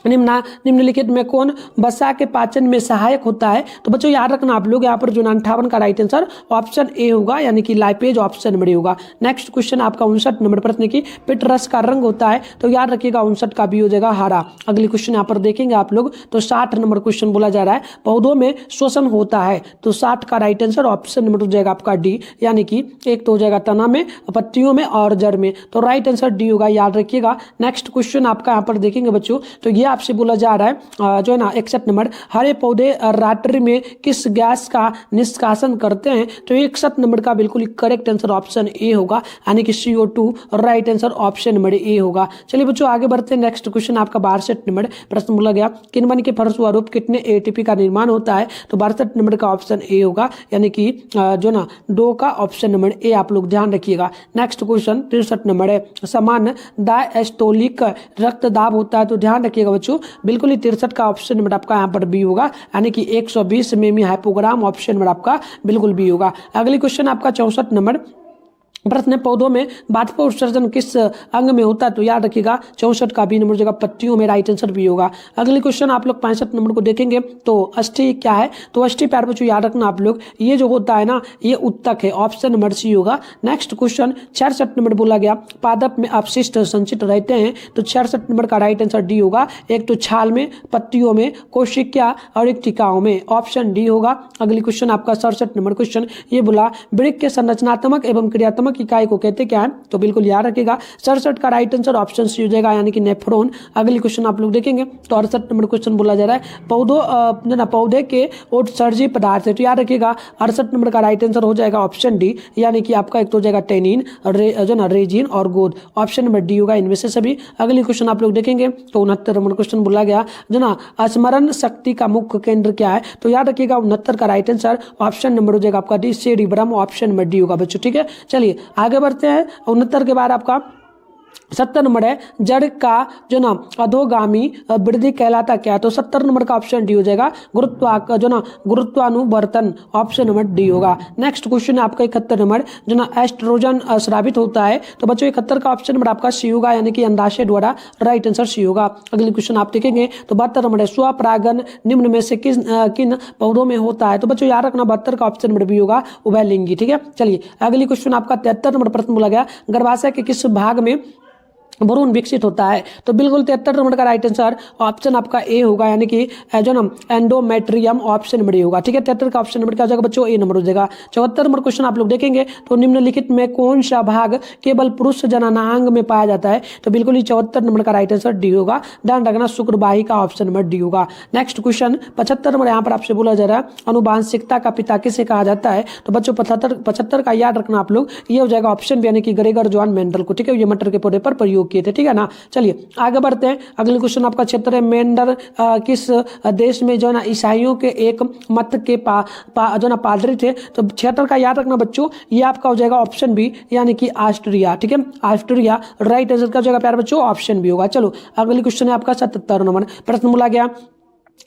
निम्नलिखित में कौन वसा के पाचन में सहायक होता है? तो बच्चों याद रखना आप लोग यहाँ पर जो 58 का राइट आंसर ऑप्शन ए होगा, यानी कि लाइपेज, ऑप्शन नंबर होगा। नेक्स्ट क्वेश्चन आपका 59 नंबर प्रश्न की पित्त रस का रंग होता है? तो याद रखिएगा 59 का बी हो जाएगा हरा। अगली क्वेश्चन यहाँ पर देखेंगे आप लोग तो 60 नंबर क्वेश्चन बोला जा रहा है पौधों में श्वसन होता है? तो 60 का राइट आंसर ऑप्शन नंबर हो जाएगा आपका डी, यानी कि एक तो हो जाएगा तना में, पत्तियों में और जड़ में, तो राइट आंसर डी होगा, याद रखिएगा। नेक्स्ट क्वेश्चन आपका यहाँ पर देखेंगे बच्चों तो ये आपसे बोला जा रहा है जो है ना 61 नंबर हरे पौधे रात्रि में किस गैस का निष्कासन करते हैं? तो 61 नंबर का बिल्कुल करेक्ट आंसर ऑप्शन ए होगा, यानी कि CO2, right answer option number A होगा। चलिए बच्चों आगे बढ़ते हैं। नेक्स्ट क्वेश्चन आपका 62 नंबर प्रश्न बोला गया किण्वन के फलस्वरूप कितने ATP का निर्माण होता है? तो 62 नंबर का ऑप्शन ए होगा, यानी कि जो ना 2 का ऑप्शन नंबर ए आप लोग ध्यान रखिएगा। नेक्स्ट क्वेश्चन 63 नंबर है समान डायस्टोलिक रक्तदाब होता है? तो ध्यान रखिएगा बच्चों बिल्कुल ही 63 का ऑप्शन नंबर आपका यहाँ पर बी होगा, यानी कि 120 मिमी हाइपोग्राम, ऑप्शन नंबर आपका बिल्कुल बी होगा। अगली क्वेश्चन आपका 64 नंबर प्रश्न है पौधों में बाष्प उत्सर्जन किस अंग में होता है, तो याद रखिएगा 64 का बी नंबर जगह पत्तियों में, राइट आंसर भी होगा। अगले क्वेश्चन आप लोग 65 नंबर को देखेंगे तो अस्थि क्या है, तो अस्थि प्यार बच्चों याद रखना आप लोग, ये जो होता है ना ये उत्तक है, ऑप्शन नंबर सी होगा। नेक्स्ट क्वेश्चन 66 नंबर बोला गया पादप में अपशिष्ट संचित रहते हैं, तो 66 नंबर का राइट आंसर डी होगा। एक तो छाल में, पत्तियों में, कोशिका और एक टिकाओं में, ऑप्शन डी होगा। अगली क्वेश्चन आपका 67 नंबर क्वेश्चन ये बोला वृक्क के संरचनात्मक एवं क्रियात्मक इकाई को कहते क्या है, तो बिल्कुल याद रखिएगा 67 का राइट आंसर ऑप्शन सी हो जाएगा, यानी कि नेफ्रॉन। अगली क्वेश्चन आप लोग देखेंगे तो 68 नंबर क्वेश्चन बोला जा रहा है पौधे के उत्सर्जी पदार्थ है, तो याद रखिएगा 68 नंबर का राइट आंसर हो जाएगा ऑप्शन डी, यानी कि आपका एक तो हो जाएगा टेनिन, रेजिन और गोद, ऑप्शन नंबर डी होगा इनमें से सभी। अगली क्वेश्चन आप लोग देखेंगे तो 69 नंबर क्वेश्चन बोला गया स्मरण शक्ति का मुख्य केंद्र क्या है, तो याद रखिएगा 69 का राइट आंसर ऑप्शन नंबर हो जाएगा आपका D, cerebrum, option number D होगा बच्चों। ठीक है, चलिए आगे बढ़ते हैं। 69 के बाद आपका 70 नंबर है जड़ का अधोगामी वृद्धि कहलाता क्या है, तो 70 नंबर का ऑप्शन डी हो जाएगा गुरुत्वानुवर्तन, ऑप्शन नंबर डी होगा। नेक्स्ट क्वेश्चन है आपका 71 नंबर एस्ट्रोजन स्रावित होता है, तो बच्चों 71 का ऑप्शन नंबर आपका सी होगा, यानी कि अंडाशय द्वारा, राइट आंसर सी होगा। अगले क्वेश्चन आप देखेंगे तो 72 नंबर है स्वपरागन निम्न में से किन पौधों में होता है, तो बच्चों याद रखना 72 का ऑप्शन नंबर बी होगा उभयलिंगी। ठीक है, चलिए अगली क्वेश्चन आपका 73 नंबर प्रश्न बोला गया गर्भाशय के किस भाग में भ्रूण विकसित होता है, तो बिल्कुल 73 नंबर का राइट आंसर ऑप्शन आपका ए होगा, यानी कि एंडोमेट्रियम, ऑप्शन नंबर ए होगा। ठीक है, 73 का ऑप्शन नंबर क्या हो जाएगा बच्चों, ए नंबर हो जाएगा। 74 नंबर क्वेश्चन आप लोग देखेंगे तो निम्नलिखित में कौन सा भाग केवल पुरुष जननांग में पाया जाता है, तो बिल्कुल ही 74 नंबर का राइट आंसर डी होगा, ध्यान रखना शुक्रवाही का ऑप्शन नंबर डी होगा। नेक्स्ट क्वेश्चन 75 नंबर यहाँ पर आपसे बोला जा रहा है अनुवांशिकता का पिता किसे कहा जाता है, तो बच्चों 75 का याद रखना आप लोग, ये हो जाएगा ऑप्शन बी, यानी कि ग्रेगर जॉन मेंडल को। ठीक है, ये मटर के पौधे पर प्रयोग किए थे। ठीक है ना, चलिए आगे बढ़ते हैं। अगले क्वेश्चन आपका क्षेत्र है मेंडर किस देश में ईसाइयों के एक मत के पादरी थे, तो क्षेत्र का याद रखना बच्चों, ये आपका हो जाएगा ऑप्शन बी, यानी कि ऑस्ट्रिया। ठीक है, ऑस्ट्रिया, राइट आंसर का हो जाएगा प्यार बच्चों ऑप्शन बी होगा। चलो अगली क्वेश्चन है आपका 77 नंबर प्रश्न बोला गया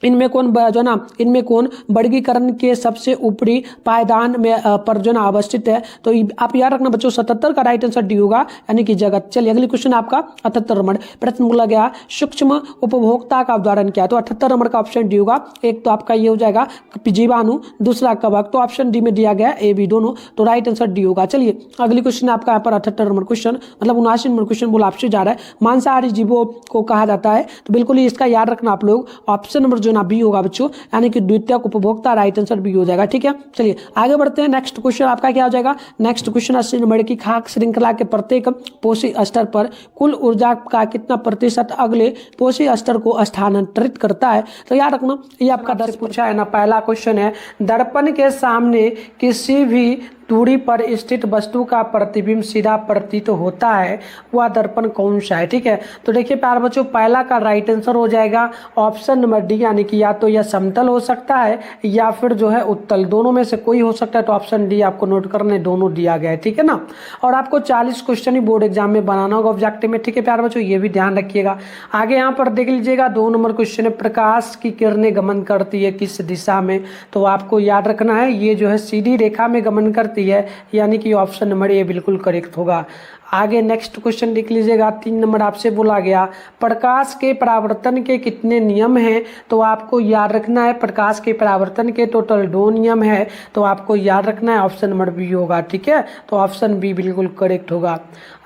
इनमें कौन वर्गीकरण के सबसे ऊपरी पायदान में पर अवस्थित है, तो आप याद रखना बच्चों 77 का राइट आंसर डी होगा, यानी कि जगत। चलिए अगली क्वेश्चन आपका 78 नंबर प्रश्न बोला गया सूक्ष्म उपभोक्ता का उदाहरण क्या है, तो 78 नंबर का ऑप्शन डी होगा। एक तो आपका ये हो जाएगा जीवाणु, दूसरा कवक, तो ऑप्शन डी में दिया गया ए बी दोनों, तो राइट आंसर डी होगा। चलिए अगली क्वेश्चन आपका यहाँ पर 78 नंबर क्वेश्चन, मतलब 79 नंबर क्वेश्चन बोला आपसे जा रहा है मांसाहारी जीवों को कहा जाता है, तो बिल्कुल ही इसका याद रखना आप लोग, ऑप्शन नंबर जो ना बी होगा बच्चों, यानी कि द्वितीयक उपभोक्ता, राइट आंसर बी हो जाएगा। ठीक है, चलिए आगे बढ़ते हैं। नेक्स्ट क्वेश्चन आपका क्या हो जाएगा, नेक्स्ट क्वेश्चन 80 नंबर की खाद्य श्रृंखला के प्रत्येक पोषी स्तर पर कुल ऊर्जा का कितना प्रतिशत अगले पोषी स्तर को स्थानांतरित करता है, तो याद रखना ये आपका 10 पूछा है ना। पहला क्वेश्चन है दर्पण के सामने किसी भी दूरी पर स्थित वस्तु का प्रतिबिंब सीधा प्रतीत होता है, वह दर्पण कौन सा है। ठीक है, तो देखिए प्यार बच्चों पहला का राइट आंसर हो जाएगा ऑप्शन नंबर डी, यानी कि या तो यह समतल हो सकता है या फिर जो है उत्तल, दोनों में से कोई हो सकता है, तो ऑप्शन डी आपको नोट करने, दोनों दिया गया है। ठीक है ना, और आपको 40 क्वेश्चन ही बोर्ड एग्जाम में बनाना होगा ऑब्जेक्टिव में। ठीक है प्यार बच्चों, ये भी ध्यान रखिएगा। आगे यहाँ पर देख लीजिएगा 2 नंबर क्वेश्चन है प्रकाश की किरणें गमन करती है किस दिशा में, तो आपको याद रखना है ये जो है सीधी रेखा में गमन करती है, यानी कि ऑप्शन नंबर ए बिल्कुल करेक्ट होगा। आगे नेक्स्ट क्वेश्चन देख लीजिएगा 3 नंबर आपसे बोला गया प्रकाश के परावर्तन के कितने नियम हैं, तो आपको याद रखना है प्रकाश के परावर्तन के टोटल 2 नियम है, तो आपको याद रखना है ऑप्शन नंबर बी होगा। ठीक है, तो ऑप्शन बी बिल्कुल करेक्ट होगा।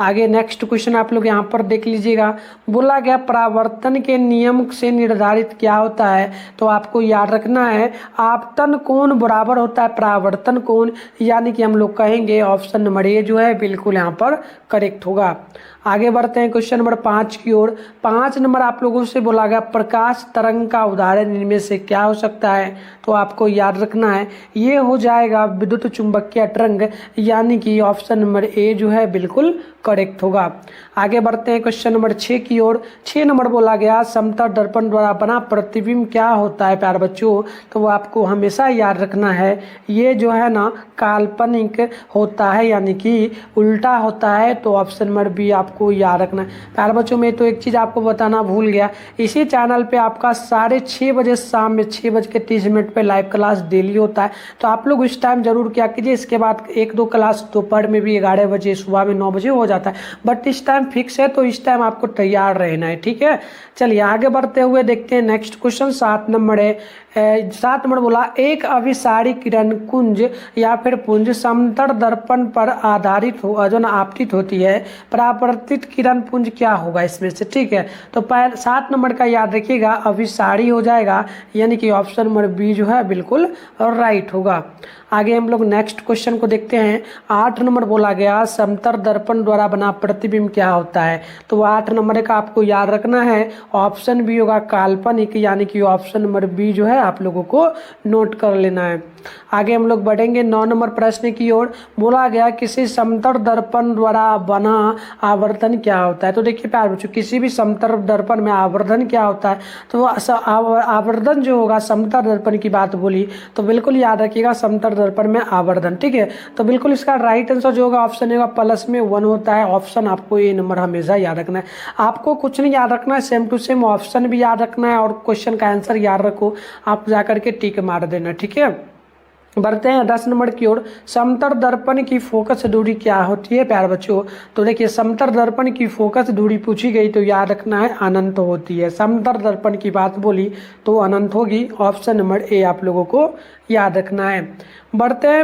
आगे नेक्स्ट क्वेश्चन आप लोग यहाँ पर देख लीजिएगा बोला गया परावर्तन के नियम से निर्धारित क्या होता है, तो आपको याद रखना है आपतन कोण बराबर होता है परावर्तन कोण, यानी कि हम लोग कहेंगे ऑप्शन नंबर ए जो है बिल्कुल यहाँ पर करेक्ट होगा। आगे बढ़ते हैं क्वेश्चन नंबर 5 की ओर। 5 नंबर आप लोगों से बोला गया प्रकाश तरंग का उदाहरण इनमें से क्या हो सकता है, तो आपको याद रखना है ये हो जाएगा विद्युत चुंबकीय तरंग, यानी कि ऑप्शन नंबर ए जो है बिल्कुल करेक्ट होगा। आगे बढ़ते हैं क्वेश्चन नंबर 6 की ओर। 6 नंबर बोला गया समतल दर्पण द्वारा बना प्रतिबिंब क्या होता है प्यारे बच्चों, तो वो आपको हमेशा याद रखना है, ये जो है ना काल्पनिक होता है यानी कि उल्टा होता है। तो ऑप्शन नंबर बी आपको याद रखना है प्यारे बच्चों। मैं तो एक चीज़ आपको बताना भूल गया, इसी चैनल पे आपका 6:30 बजे शाम में 6:30 पे लाइव क्लास डेली होता है। तो आप लोग इस टाइम जरूर क्या कीजिए, इसके बाद 1-2 क्लास दोपहर में भी 11 बजे, सुबह में 9 बजे हो जाता है, बट इस टाइम फिक्स है तो इस टाइम आपको तैयार रहना है, ठीक है। चलिए आगे बढ़ते हुए देखते हैं नेक्स्ट क्वेश्चन। 7 नंबर है। 7 नंबर बोला एक अभिसारी किरण कुंज या फिर पुंज समतल दर्पण पर आधारित हो जो ना आपतित होती है, परावर्तित किरण पुंज क्या होगा इसमें से, ठीक है। तो 7 नंबर का याद रखिएगा अभिसारी हो जाएगा, यानी कि ऑप्शन नंबर बी जो है बिल्कुल राइट होगा। आगे हम लोग नेक्स्ट क्वेश्चन को देखते हैं। 8 नंबर बोला गया समतल दर्पण द्वारा बना प्रतिबिंब क्या होता है, तो 8 नंबर का आपको याद रखना है, ऑप्शन बी होगा काल्पनिक, यानी कि ऑप्शन नंबर बी जो है आप लोगों को नोट कर लेना है। आगे हम लोग बढ़ेंगे 9 नंबर प्रश्न की ओर। बोला गया किसी समतल दर्पण द्वारा बना आवर्धन क्या होता है, तो देखिए प्यारे बच्चों किसी भी समतल दर्पण में आवर्धन क्या होता है, तो आवर्धन जो होगा समतल दर्पण की बात बोली तो बिल्कुल याद रखिएगा समतल दर्पण में आवर्धन, ठीक है। तो बिल्कुल इसका राइट आंसर जो होगा ऑप्शन होगा प्लस में 1 होता है। ऑप्शन आपको ये नंबर हमेशा याद रखना है, आपको कुछ नहीं याद रखना है, सेम टू सेम ऑप्शन भी याद रखना है और क्वेश्चन का आंसर याद रखो, आप जाकर के टिक मार देना, ठीक है। बढ़ते हैं 10 नंबर की ओर। समतल दर्पण की फोकस दूरी क्या होती है प्यारे बच्चों, तो देखिए समतल दर्पण की फोकस दूरी पूछी गई तो याद रखना है अनंत होती है। समतल दर्पण की बात बोली तो अनंत होगी, ऑप्शन नंबर ए आप लोगों को याद रखना है। बढ़ते हैं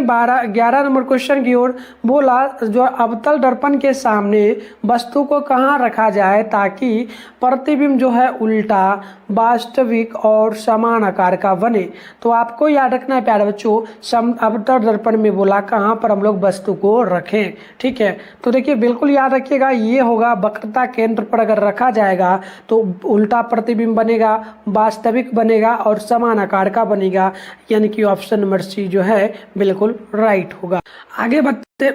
11 नंबर क्वेश्चन की ओर। बोला जो अवतल दर्पण के सामने वस्तु को कहाँ रखा जाए ताकि प्रतिबिंब जो है उल्टा, वास्तविक और समान आकार का बने, तो आपको याद रखना है प्यारे बच्चों अवतल दर्पण में बोला कहाँ पर हम लोग वस्तु को रखें, ठीक है। तो देखिए बिल्कुल याद रखिएगा ये होगा वक्रता केंद्र पर अगर रखा जाएगा तो उल्टा प्रतिबिंब बनेगा, वास्तविक बनेगा और समान आकार का बनेगा, यानी कि ऑप्शन नंबर सी जो है बिल्कुल राइट होगा। आगे बढ़ते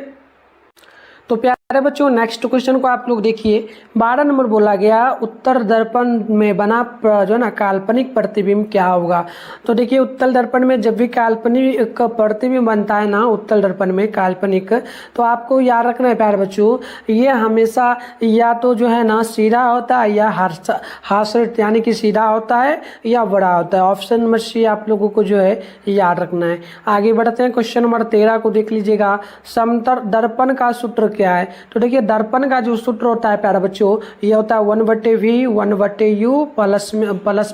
तो प्यारे बच्चों नेक्स्ट क्वेश्चन को आप लोग देखिए। 12 नंबर बोला गया उत्तल दर्पण में बना जो ना काल्पनिक प्रतिबिंब क्या होगा, तो देखिए उत्तल दर्पण में जब भी काल्पनिक प्रतिबिंब बनता है ना उत्तल दर्पण में काल्पनिक, तो आपको याद रखना है प्यारे बच्चों ये हमेशा या तो जो है ना सीधा होता है या हास्यरत यानी कि सीधा होता है या बड़ा होता है। ऑप्शन नंबर सी आप लोगों को जो है याद रखना है। आगे बढ़ते हैं क्वेश्चन नंबर 13 को देख लीजिएगा। समतल दर्पण का सूत्र क्या है, तो देखिए दर्पण का जो सूत्र होता है प्यारे बच्चों ये होता है 1/v 1/u प्लस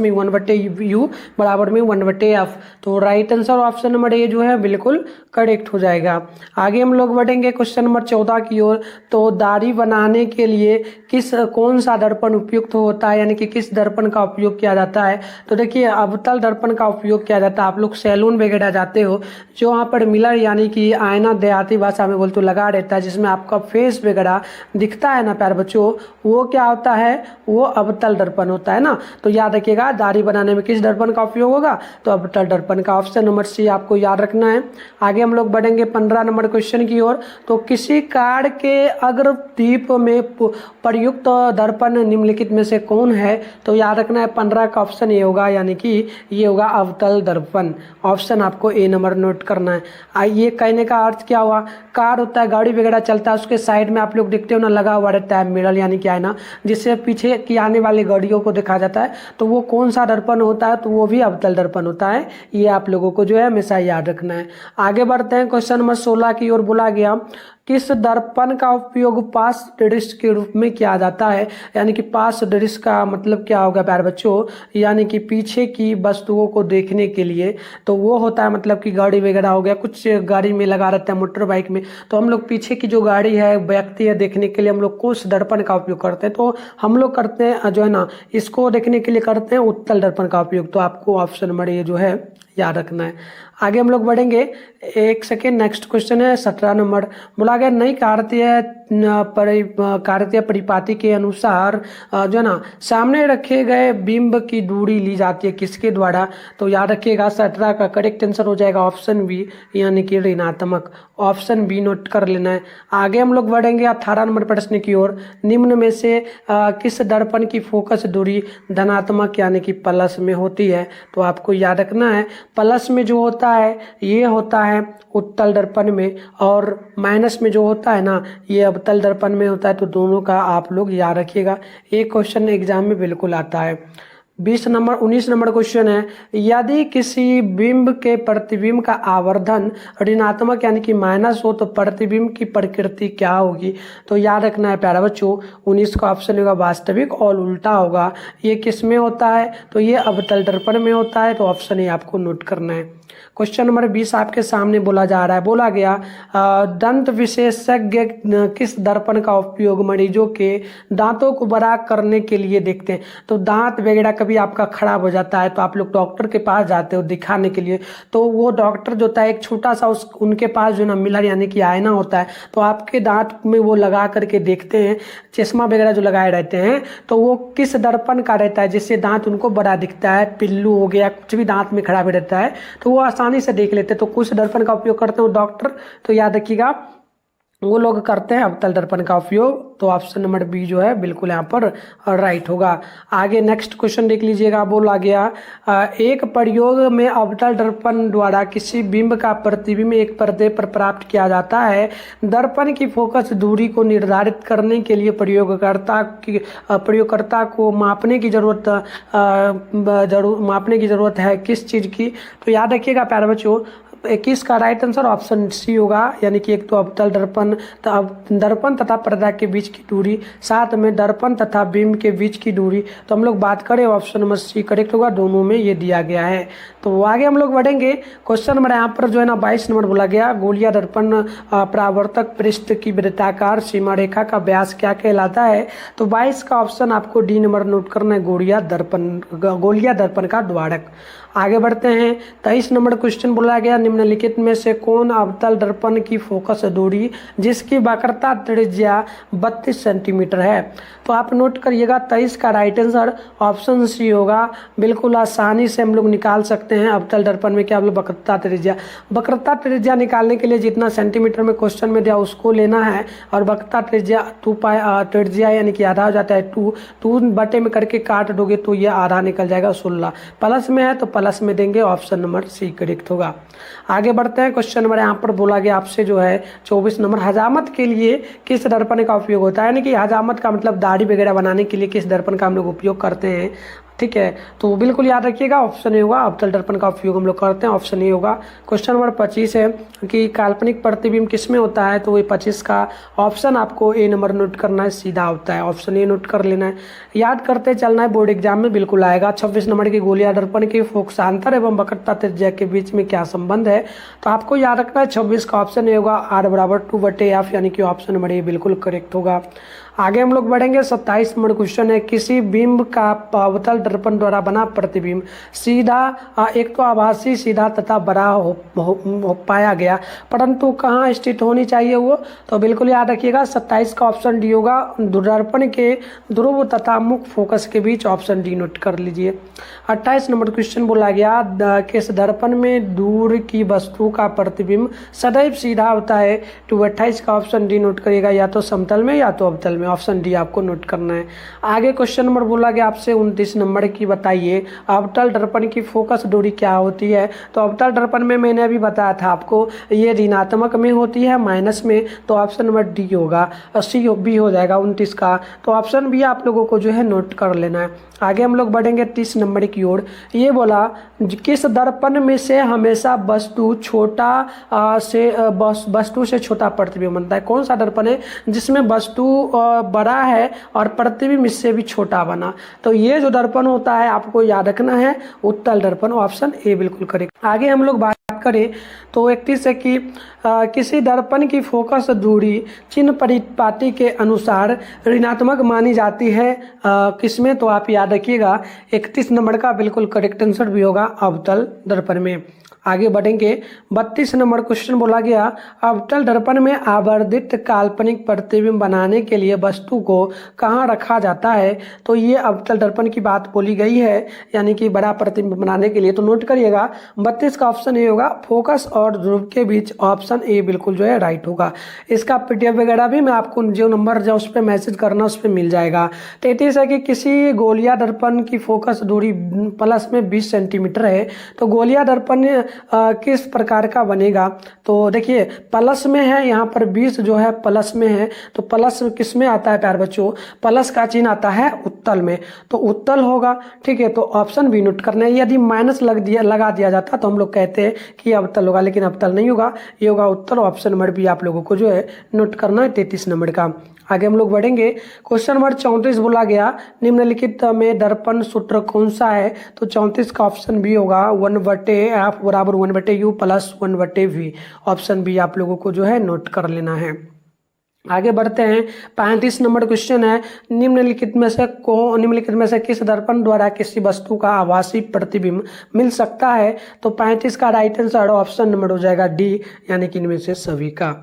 में 1/u बराबर में 1/f। तो right answer option number A जो है बिल्कुल करेक्ट हो जाएगा। आगे हम लोग बढ़ेंगे क्वेश्चन नंबर 14 की ओर। तो दाढ़ी बनाने के लिए कौन सा दर्पण उपयुक्त होता है, यानी कि किस दर्पण का उपयोग किया जाता है, तो देखिए अवतल दर्पण का उपयोग किया जाता है। आप लोग सैलून वगैरह जाते हो जो वहाँ पर मिलर यानी कि आईना देहाती भाषा में बोल तो लगा रहता है जिसमें आपका फेस वगैरह दिखता है ना प्यारे बच्चों, वो क्या होता है, वो अवतल दर्पण होता है ना। तो याद रखिएगा दाढ़ी बनाने में किस दर्पण का उपयोग होगा, तो अवतल दर्पण का, ऑप्शन नंबर सी आपको याद रखना है। आगे हम लोग बढ़ेंगे 15 नंबर क्वेश्चन की ओर। तो किसी कार के अग्रदीप में प्रयुक्त दर्पण निम्नलिखित में से कौन है, तो याद रखना है 15 का ऑप्शन ये होगा, यानी कि ये होगा अवतल दर्पण। ऑप्शन आपको ए नंबर नोट करना है। ये कहने का अर्थ क्या हुआ, कार होता है गाड़ी वगैरह चलता है उसके साइड में आप लोग देखते हो ना लगा हुआ रहता है मिरर यानी कि आईना, जिससे पीछे की आने वाली गाड़ियों को देखा जाता है, तो वो कौन सा दर्पण होता है, तो वो भी अवतल दर्पण होता है। ये आप लोगों को जो है हमेशा याद रखना है। आगे बढ़ते हैं क्वेश्चन नंबर 16 की ओर। बोला गया किस दर्पण का उपयोग पास दृश्य के रूप में किया जाता है, यानी कि पास दृश्य का मतलब क्या होगा प्यारे बच्चों, यानी कि पीछे की वस्तुओं को देखने के लिए। तो वो होता है मतलब कि गाड़ी वगैरह हो गया, कुछ गाड़ी में लगा रहता है मोटर बाइक में, तो हम लोग पीछे की जो गाड़ी है व्यक्ति है देखने के लिए हम लोग कुछ दर्पण का उपयोग करते हैं, तो हम लोग करते हैं जो है ना इसको देखने के लिए करते हैं उत्तल दर्पण का उपयोग। तो आपको ऑप्शन नंबर ये जो है याद रखना है। आगे हम लोग बढ़ेंगे, एक सेकेंड, नेक्स्ट क्वेश्चन है 17 नंबर। बोला गया नई कार्तीय परिपाटी के अनुसार जो है ना सामने रखे गए बिंब की दूरी ली जाती है किसके द्वारा? तो याद रखिएगा 17 का करेक्ट आंसर हो जाएगा ऑप्शन बी, यानी कि ऋणात्मक। ऑप्शन बी नोट कर लेना है। आगे हम लोग बढ़ेंगे 18 नंबर प्रश्न की ओर। निम्न में से किस दर्पण की फोकस दूरी धनात्मक यानी कि प्लस में होती है? तो आपको याद रखना है प्लस में जो होता है ये होता है उत्तल दर्पण में, और माइनस में जो होता है ना ये अवतल दर्पण में होता है। तो दोनों का आप लोग याद रखिएगा, एक क्वेश्चन एग्जाम में बिल्कुल आता है। 19 नंबर क्वेश्चन है, यदि किसी बिंब के प्रतिबिंब का आवर्धन ऋणात्मक यानी कि माइनस हो तो प्रतिबिंब की प्रकृति क्या होगी? तो याद रखना है प्यारे बच्चों, 19 का ऑप्शन होगा वास्तविक और उल्टा होगा। ये किस में होता है? तो ये अवतल दर्पण में होता है। तो ऑप्शन ए आपको नोट करना है। क्वेश्चन नंबर 20 आपके सामने बोला जा रहा है, बोला गया दंत विशेषज्ञ किस दर्पण का उपयोग मरीजों के दांतों को बड़ा करने के लिए देखते हैं? तो दांत वगैरह कभी आपका खराब हो जाता है तो आप लोग डॉक्टर के पास जाते हो दिखाने के लिए, तो वो डॉक्टर जो होता है एक छोटा सा उनके पास जो ना मिरर यानी कि आईना होता है, तो आपके दांत में वो लगा करके देखते हैं, चश्मा वगैरह जो लगाए रहते हैं, तो वो किस दर्पण का रहता है जिससे दांत उनको बड़ा दिखता है, पिल्लू हो गया, कुछ भी दांत में खराबी रहता है तो वो आसानी से देख लेते हैं। तो कुछ दर्पण का उपयोग करते हैं डॉक्टर, तो याद रखिएगा वो लोग करते हैं अवतल दर्पण का उपयोग। तो ऑप्शन नंबर बी जो है बिल्कुल यहाँ पर राइट होगा। आगे नेक्स्ट क्वेश्चन देख लीजिएगा, बोला गया एक प्रयोग में अवतल दर्पण द्वारा किसी बिंब का प्रतिबिंब एक पर्दे पर प्राप्त किया जाता है। दर्पण की फोकस दूरी को निर्धारित करने के लिए प्रयोगकर्ता को मापने की जरूरत है किस चीज़ की? तो याद रखिएगा प्यारे बच्चों, 21 का राइट आंसर ऑप्शन सी होगा, यानी कि एक तो अवतल दर्पण तथा पर्दा के बीच की दूरी, साथ में दर्पण तथा बिंब के बीच की दूरी। तो हम लोग बात करें ऑप्शन नंबर सी करेक्ट होगा, दोनों में ये दिया गया है। तो आगे हम लोग बढ़ेंगे, क्वेश्चन नंबर यहाँ पर जो है ना 22 नंबर बोला गया, गोलिया दर्पण परावर्तक पृष्ठ की वृत्ताकार सीमा रेखा का व्यास क्या कहलाता है? तो 22 का ऑप्शन आपको डी नंबर नोट करना है, गोलिया दर्पण का द्वारक। आगे बढ़ते हैं, 23 नंबर क्वेश्चन बोला गया, निम्नलिखित में से कौन अवतल दर्पण की फोकस दूरी जिसकी वक्रता त्रिज्या 32 सेंटीमीटर है? तो आप नोट करिएगा 23 का राइट आंसर ऑप्शन सी होगा। बिल्कुल आसानी से हम लोग निकाल सकते हैं अवतल दर्पण में क्या आप लोग वक्रता त्रिज्या निकालने के लिए जितना सेंटीमीटर में क्वेश्चन में दिया उसको लेना है, और वक्रता त्रिज्या यानी कि आधा हो जाता है 2 बटे में करके काट दोगे तो ये आधा निकल जाएगा 16, प्लस में है तो प्लस में देंगे, ऑप्शन नंबर सी करेक्ट होगा। आगे बढ़ते हैं, क्वेश्चन नंबर यहाँ पर बोला गया आपसे जो है 24 नंबर, हजामत के लिए किस दर्पण का उपयोग होता है? यानी कि हजामत का मतलब दाढ़ी वगैरह बनाने के लिए किस दर्पण का हम लोग उपयोग करते हैं? ठीक है, तो बिल्कुल याद रखिएगा ऑप्शन ए होगा, अवतल दर्पण का उपयोग हम लोग करते हैं, ऑप्शन ए होगा। क्वेश्चन नंबर 25 है कि काल्पनिक प्रतिबिंब किस में होता है? तो ये 25 का ऑप्शन आपको ए नंबर नोट करना है, सीधा होता है, ऑप्शन ए नोट कर लेना है, याद करते चलना है, बोर्ड एग्जाम में बिल्कुल आएगा। 26 नंबर की गोलिया दर्पण के फोकसांतर एवं वक्रता त्रिज्या के बीच में क्या संबंध है? तो आपको याद रखना है 26 का ऑप्शन ए होगा, R = 2/f, यानी कि ऑप्शन नंबर ए बिल्कुल करेक्ट होगा। आगे हम लोग बढ़ेंगे, 27 नंबर क्वेश्चन है, किसी बिंब का अवतल दर्पण द्वारा बना प्रतिबिंब सीधा एक तो आभासी सीधा तथा बड़ा हो पाया गया, परंतु कहाँ स्थित होनी चाहिए वो? तो बिल्कुल याद रखिएगा 27 का ऑप्शन डी होगा, दर्पण के ध्रुव तथा मुख्य फोकस के बीच, ऑप्शन डी नोट कर लीजिए। 28 नंबर क्वेश्चन बोला गया, किस दर्पण में दूर की वस्तु का प्रतिबिंब सदैव सीधा होता है? तो 28 का ऑप्शन डी नोट करिएगा, या तो समतल में या तो अवतल में, ऑप्शन डी आपको नोट करना है। आगे क्वेश्चन नंबर बोला गया आपसे 29 नंबर की, बताइए अवतल दर्पण की फोकस दूरी क्या होती है? तो अवतल दर्पण में मैंने अभी बताया था आपको, ये ऋणात्मक में होती है, माइनस में, तो ऑप्शन नंबर डी होगा, सी बी हो जाएगा 29 का। तो ऑप्शन बी आप लोगों को जो है नोट कर लेना है। आगे हम लोग बढ़ेंगे 30 नंबर की ओर, ये बोला किस दर्पण में से हमेशा वस्तु से छोटा प्रतिबिंब बनता है? कौन सा दर्पण है जिसमें वस्तु बड़ा है और प्रतिबिंब इससे भी छोटा बना? तो ये जो दर्पण होता है आपको याद रखना है उत्तल दर्पण, ऑप्शन ए बिल्कुल करेक्ट। आगे हम लोग बात करें तो 31 है कि किसी दर्पण की फोकस दूरी चिन्ह परिपाटी के अनुसार ऋणात्मक मानी जाती है किसमें? तो आप याद रखिएगा 31 नंबर का बिल्कुल करेक्ट आंसर भी होगा अवतल दर्पण में। आगे बढ़ेंगे। 32 नंबर क्वेश्चन बोला गया, अवतल दर्पण में आवर्धित काल्पनिक प्रतिबिंब बनाने के लिए वस्तु को कहाँ रखा जाता है। तो ये अवतल दर्पण की बात बोली गई है, यानी कि बड़ा प्रतिबिंब बनाने के लिए। तो नोट करिएगा 32 का ऑप्शन ए होगा, फोकस और ध्रुव के बीच। ऑप्शन ए बिल्कुल जो है राइट होगा। इसका पीडीएफ वगैरह भी मैं आपको जो नंबर जो उस पर मैसेज करना उस पर मिल जाएगा। 33 है कि किसी गोलिया दर्पण की फोकस दूरी प्लस में 20 सेंटीमीटर है। तो गोलिया दर्पण किस प्रकार का बनेगा। तो देखिए प्लस में है, यहाँ पर 20 जो है प्लस में है। तो प्लस किस में आता है प्यारे बच्चों, प्लस का चिन्ह आता है उत्तल में, तो उत्तल होगा। ठीक है, तो ऑप्शन बी नोट करना है। यदि माइनस लगा दिया जाता तो हम लोग कहते हैं कि अवतल होगा, लेकिन अवतल नहीं होगा, ये होगा उत्तल। ऑप्शन नंबर बी आप लोगों को जो है नोट करना है 33 नंबर का। आगे हम लोग बढ़ेंगे। क्वेश्चन नंबर 34 बोला गया, निम्नलिखित में दर्पण सूत्र कौन सा है। तो 34 का ऑप्शन बी होगा 1/f बराबर 1/u plus 1/v। Option B आप लोगों को जो है नोट कर लेना है। आगे बढ़ते हैं। 35 नंबर क्वेश्चन है, निम्नलिखित में से किस दर्पण द्वारा किसी वस्तु का आभासी प्रतिबिंब मिल सकता है। तो 35 का राइट आंसर ऑप्शन नंबर हो जाएगा डी, यानी कि इनमें से सभी का।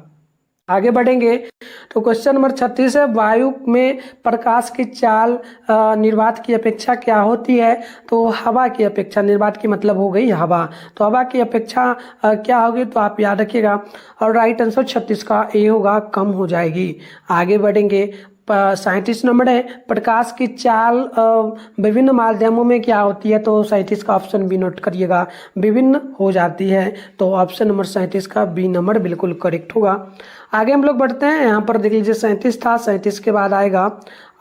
आगे बढ़ेंगे तो क्वेश्चन नंबर 36 है, वायु में प्रकाश की चाल निर्वात की अपेक्षा क्या होती है। तो हवा की अपेक्षा, निर्वात की मतलब हो गई हवा, तो हवा की अपेक्षा क्या होगी, तो आप याद रखिएगा। और राइट आंसर 36 का ए होगा, कम हो जाएगी। आगे बढ़ेंगे। 37 नंबर है, प्रकाश की चाल विभिन्न माध्यमों में क्या होती है। तो 37 का ऑप्शन बी नोट करिएगा, विभिन्न हो जाती है। तो ऑप्शन नंबर 37 का बी नंबर बिल्कुल करेक्ट होगा। आगे हम लोग बढ़ते हैं। यहाँ पर देख लीजिए 37 था, 37 के बाद आएगा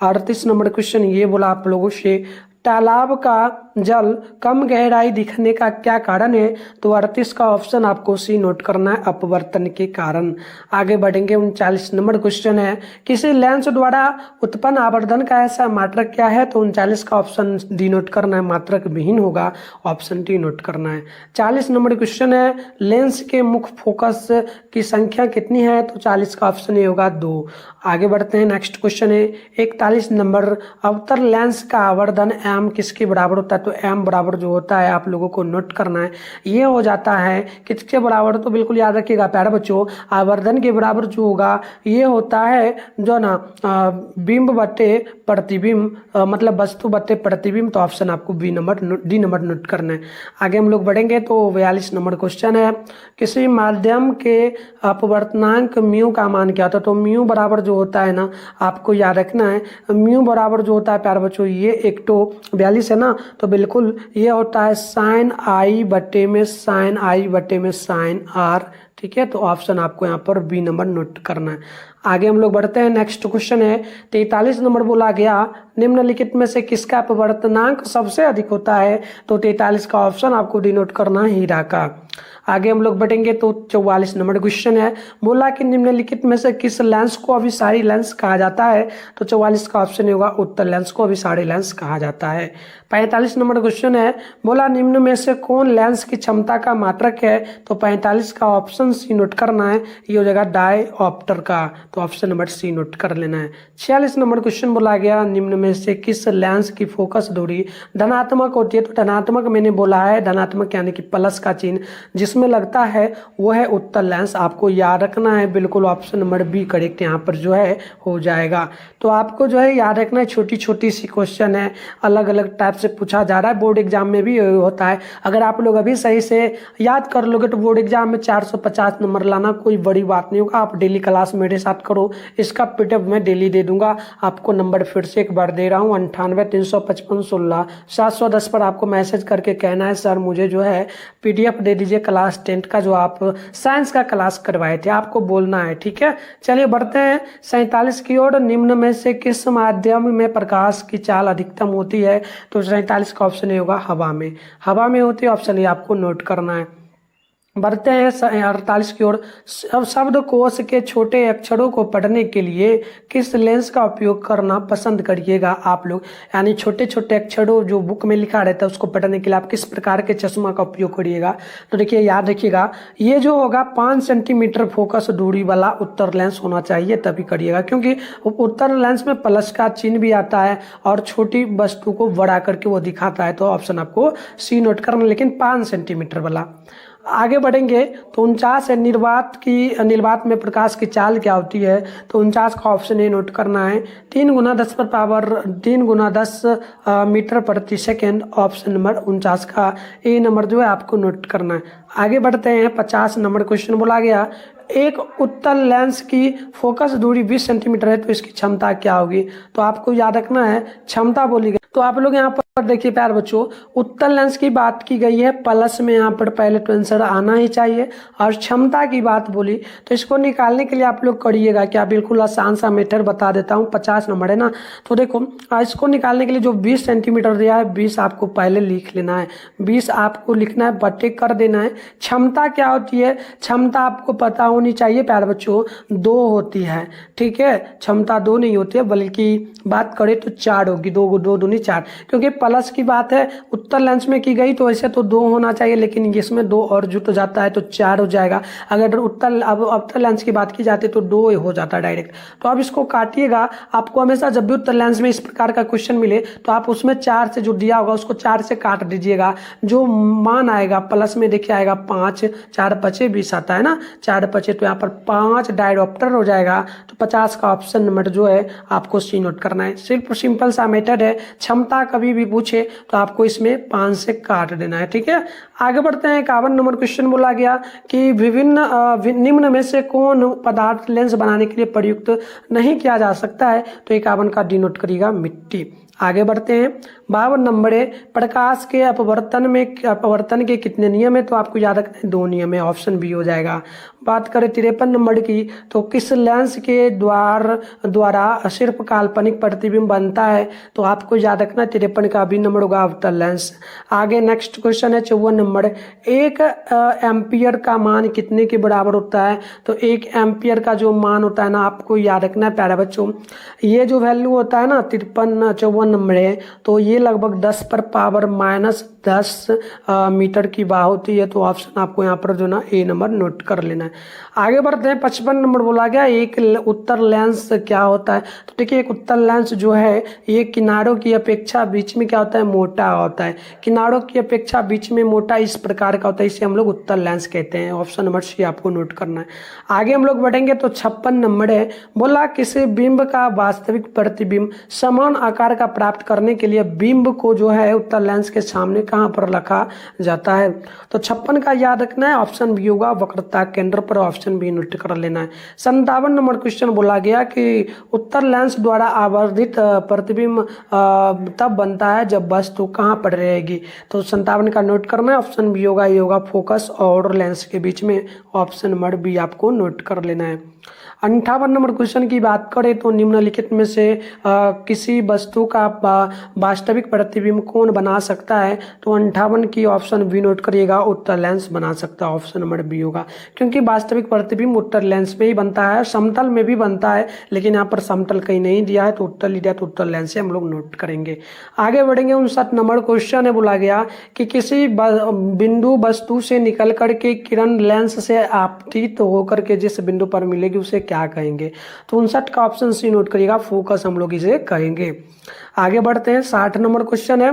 38 नंबर क्वेश्चन। ये बोला आप लोगों से, तालाब का जल कम गहराई दिखने का क्या कारण है। तो 38 का ऑप्शन आपको सी नोट करना है, अपवर्तन के कारण। आगे बढ़ेंगे। 39 नंबर क्वेश्चन है, किसी लेंस द्वारा उत्पन्न आवर्धन का ऐसा मात्रक क्या है। तो 39 का ऑप्शन डी नोट करना है, मात्रक विहीन होगा। ऑप्शन डी नोट करना है। 40 नंबर क्वेश्चन है, लेंस के मुख्य फोकस की संख्या कितनी है। तो 40 का ऑप्शन ए होगा 2। आगे बढ़ते हैं। नेक्स्ट क्वेश्चन है 41 नंबर, अवतल लेंस का आवर्धन एम किसके बराबर होता है। तो एम बराबर जो होता है आप लोगों को नोट करना है, ये हो जाता है किसके बराबर। तो बिल्कुल याद रखिएगा प्यारे बच्चों, आवर्धन के बराबर जो होगा ये होता है जो ना बिंब बटे प्रतिबिंब, मतलब वस्तु बटे प्रतिबिंब। तो ऑप्शन आपको डी नंबर नोट करना है। आगे हम लोग बढ़ेंगे तो 42 नंबर क्वेश्चन है, किसी माध्यम के अपवर्तनांक म्यू का मान क्या होता है। तो म्यू बराबर जो होता है ना, आपको याद रखना है, म्यू बराबर जो होता है प्यारे बच्चों, ये एक तो 42 है ना, तो बिल्कुल ये होता है साइन आई बटे में साइन आर। ठीक है, तो ऑप्शन आपको यहाँ पर बी नंबर नोट करना है। आगे हम लोग बढ़ते हैं। नेक्स्ट क्वेश्चन है 43 नंबर बोला गया, निम्नलिखित में से किसका अपवर्तनांक सबसे अधिक होता है। तो 43 का ऑप्शन आपको डिनोट करना है, हीरा का। आगे हम लोग बढ़ेंगे तो 44 नंबर क्वेश्चन है, बोला कि निम्नलिखित में से किस लेंस को अभिसारी लेंस कहा जाता है। तो 44 का ऑप्शन होगा उत्तल लेंस को अभिसारी लेंस कहा जाता है। 45 नंबर क्वेश्चन है, बोला निम्न में से कौन लेंस की क्षमता का मात्रक है। तो 45 का ऑप्शन सी नोट करना है, ये हो जाएगा डायऑप्टर का। तो ऑप्शन नंबर सी नोट कर लेना है। 46 नंबर क्वेश्चन बोला गया, निम्न में से किस लेंस की फोकस दूरी धनात्मक होती है। तो धनात्मक मैंने बोला है, धनात्मक यानी कि प्लस का चिन्ह जिसमें लगता है वो है उत्तल लेंस। आपको याद रखना है, बिल्कुल ऑप्शन नंबर बी करेक्ट यहाँ पर जो है हो जाएगा। तो आपको जो है याद रखना है, छोटी छोटी सी क्वेश्चन है, अलग अलग टाइप से पूछा जा रहा है, बोर्ड एग्जाम में भी होता है। अगर आप लोग अभी सही से याद कर लोगे तो बोर्ड एग्जाम में 450 नंबर लाना कोई बड़ी बात नहीं होगा। आप डेली क्लास मेरे साथ करो, इसका पीडीएफ मैं डेली दे दूंगा आपको। नंबर फिर से एक बार दे रहा हूँ, 98 355 16 710 पर आपको मैसेज करके कहना है सर मुझे जो है पीडीएफ दे दीजिए क्लास 10 का, जो आप साइंस का क्लास करवाए थे, आपको बोलना है। ठीक है, चलिए बढ़ते हैं 47 की ओर। निम्न में से किस माध्यम में प्रकाश की चाल अधिकतम होती है। तो 47 का ऑप्शन होगा हवा में, हवा में होती है। ऑप्शन ये आपको नोट करना है। बढ़ते हैं 48 की ओर। शब्दकोश के छोटे अक्षरों को पढ़ने के लिए किस लेंस का उपयोग करना पसंद करिएगा आप लोग। यानी छोटे छोटे अक्षरों जो बुक में लिखा रहता है उसको पढ़ने के लिए आप किस प्रकार के चश्मा का उपयोग करिएगा। तो देखिए याद रखिएगा, ये जो होगा 5 सेंटीमीटर फोकस दूरी वाला उत्तर लेंस होना चाहिए, तभी करिएगा, क्योंकि उत्तर लेंस में प्लस का चिन्ह भी आता है और छोटी वस्तु को बड़ा करके वो दिखाता है। तो ऑप्शन आपको सी नोट करना, लेकिन 5 सेंटीमीटर वाला। आगे बढ़ेंगे तो 49 है निर्वात में प्रकाश की चाल क्या होती है, तो 49 का ऑप्शन ए नोट करना है। 3 गुना 10 मीटर प्रति सेकेंड, ऑप्शन नंबर 49 का ए नंबर जो है आपको नोट करना है। आगे बढ़ते हैं, 50 नंबर क्वेश्चन बोला गया, एक उत्तल लेंस की फोकस दूरी 20 सेंटीमीटर है तो इसकी क्षमता क्या होगी, तो आपको याद रखना है क्षमता बोली गई। तो आप लोग यहाँ पर देखिए प्यारे बच्चों, उत्तल लेंस की बात की गई है, प्लस में यहाँ पर पहले तो आंसर आना ही चाहिए, और क्षमता की बात बोली तो इसको निकालने के लिए आप लोग करिएगा क्या, बिल्कुल आसान सा मेथड बता देता हूँ। 50 नंबर है ना, तो देखो इसको निकालने के लिए जो 20 सेंटीमीटर दिया है 20 आपको पहले लिख लेना है, 20 आपको लिखना है, बटे कर देना है। क्षमता क्या होती है, क्षमता आपको पता होनी चाहिए प्यारे बच्चों, 2 होती है, ठीक है, क्षमता 2 नहीं होती है बल्कि बात करें तो 4 होगी, 2 दूनी 4, क्योंकि प्लस की बात है उत्तल लेंस में की गई तो ऐसे तो 2 होना चाहिए, लेकिन इसमें 2 और जुट जाता है तो 4 हो जाएगा। अगर अवतल लेंस की बात की जाती है तो 2 हो जाता है डायरेक्ट। तो आप इसको काटिएगा, आपको हमेशा जब भी उत्तल लेंस में इस प्रकार का क्वेश्चन मिले तो आप उसमें 4 से जो दिया होगा उसको 4 से काट दीजिएगा, जो मान आएगा प्लस में देखिए आएगा 5, 4 पचे 20 आता है ना, 4 पचे तो यहाँ पर 5 डायऑप्टर हो जाएगा। तो 50 का ऑप्शन नंबर जो है आपको सी नोट करना है। सिर्फ सिंपल सा मेथड है, क्षमता कभी भी पूछे तो आपको इसमें 5 से काट देना है, ठीक है। आगे बढ़ते हैं, 51 नंबर क्वेश्चन बोला गया कि निम्न में से कौन पदार्थ लेंस बनाने के लिए प्रयुक्त नहीं किया जा सकता है, तो 51 का डी नोट करिएगा, मिट्टी। आगे बढ़ते हैं, 52 नंबर है, प्रकाश के अपवर्तन के कितने नियम है, तो आपको याद रखना है 2 नियम है, ऑप्शन बी हो जाएगा। बात करें 53 नंबर की, तो किस लेंस के द्वारा सिर्फ काल्पनिक प्रतिबिंब बनता है, तो आपको याद रखना 53 का भी नंबर होगा अवतल लेंस। आगे नेक्स्ट क्वेश्चन है 54 नंबर, 1 एम्पियर का मान कितने के बराबर होता है, तो 1 एम्पियर का जो मान होता है ना आपको याद रखना है प्यारे बच्चों, ये जो वैल्यू होता है ना 54 नंबर है, तो ये लगभग 10 पर पावर -10 मीटर की वाह होती है। तो ऑप्शन आपको यहाँ पर जो ना ए नंबर नोट कर लेना है। आगे बढ़ते हैं, 55 नंबर बोला गया एक उत्तर लेंस क्या होता है, तो देखिए एक उत्तर लेंस जो है ये किनारों की अपेक्षा बीच में क्या होता है, मोटा होता है, किनारों की अपेक्षा बीच में मोटा इस प्रकार का होता है, इसे हम लोग उत्तर लेंस कहते हैं। ऑप्शन नंबर सी आपको नोट करना है। आगे हम लोग बढ़ेंगे तो 56 नंबर है, बोला किसी बिंब का वास्तविक प्रतिबिंब समान आकार का प्राप्त करने के लिए बिंब को जो है उत्तर लेंस के सामने कहाँ पर रखा जाता है, तो 56 का याद रखना है, ऑप्शन बी होगा वक्रता केंद्र पर, ऑप्शन बी नोट कर लेना है। 57 नंबर क्वेश्चन बोला गया कि उत्तर लेंस द्वारा आवर्धित प्रतिबिंब तब बनता है जब वस्तु कहाँ पर रहेगी, तो 57 का नोट करना है, ऑप्शन बी होगा, ये होगा फोकस और लेंस के बीच में, ऑप्शन नंबर बी आपको नोट कर लेना है। 58 नंबर क्वेश्चन की बात करें तो निम्नलिखित में से किसी वस्तु का वास्तविक प्रतिबिंब कौन बना सकता है, तो 58 की ऑप्शन बी नोट करिएगा, उत्तर लेंस बना सकता है, ऑप्शन नंबर बी होगा, क्योंकि वास्तविक प्रतिबिंब उत्तर लेंस में ही बनता है, समतल में भी बनता है, लेकिन यहाँ पर समतल कहीं नहीं दिया है तो उत्तर लिया तो उत्तर लेंस से हम लोग नोट करेंगे। आगे बढ़ेंगे, 59 नंबर क्वेश्चन है, बोला गया कि किसी बिंदु वस्तु से निकल करके किरण लेंस से आपतित होकर के जिस बिंदु पर मिलेगी उसे क्या कहेंगे, तो 59 का ऑप्शन सी नोट करिएगा, फोकस हम लोग इसे कहेंगे। आगे बढ़ते हैं, 60 नंबर क्वेश्चन है,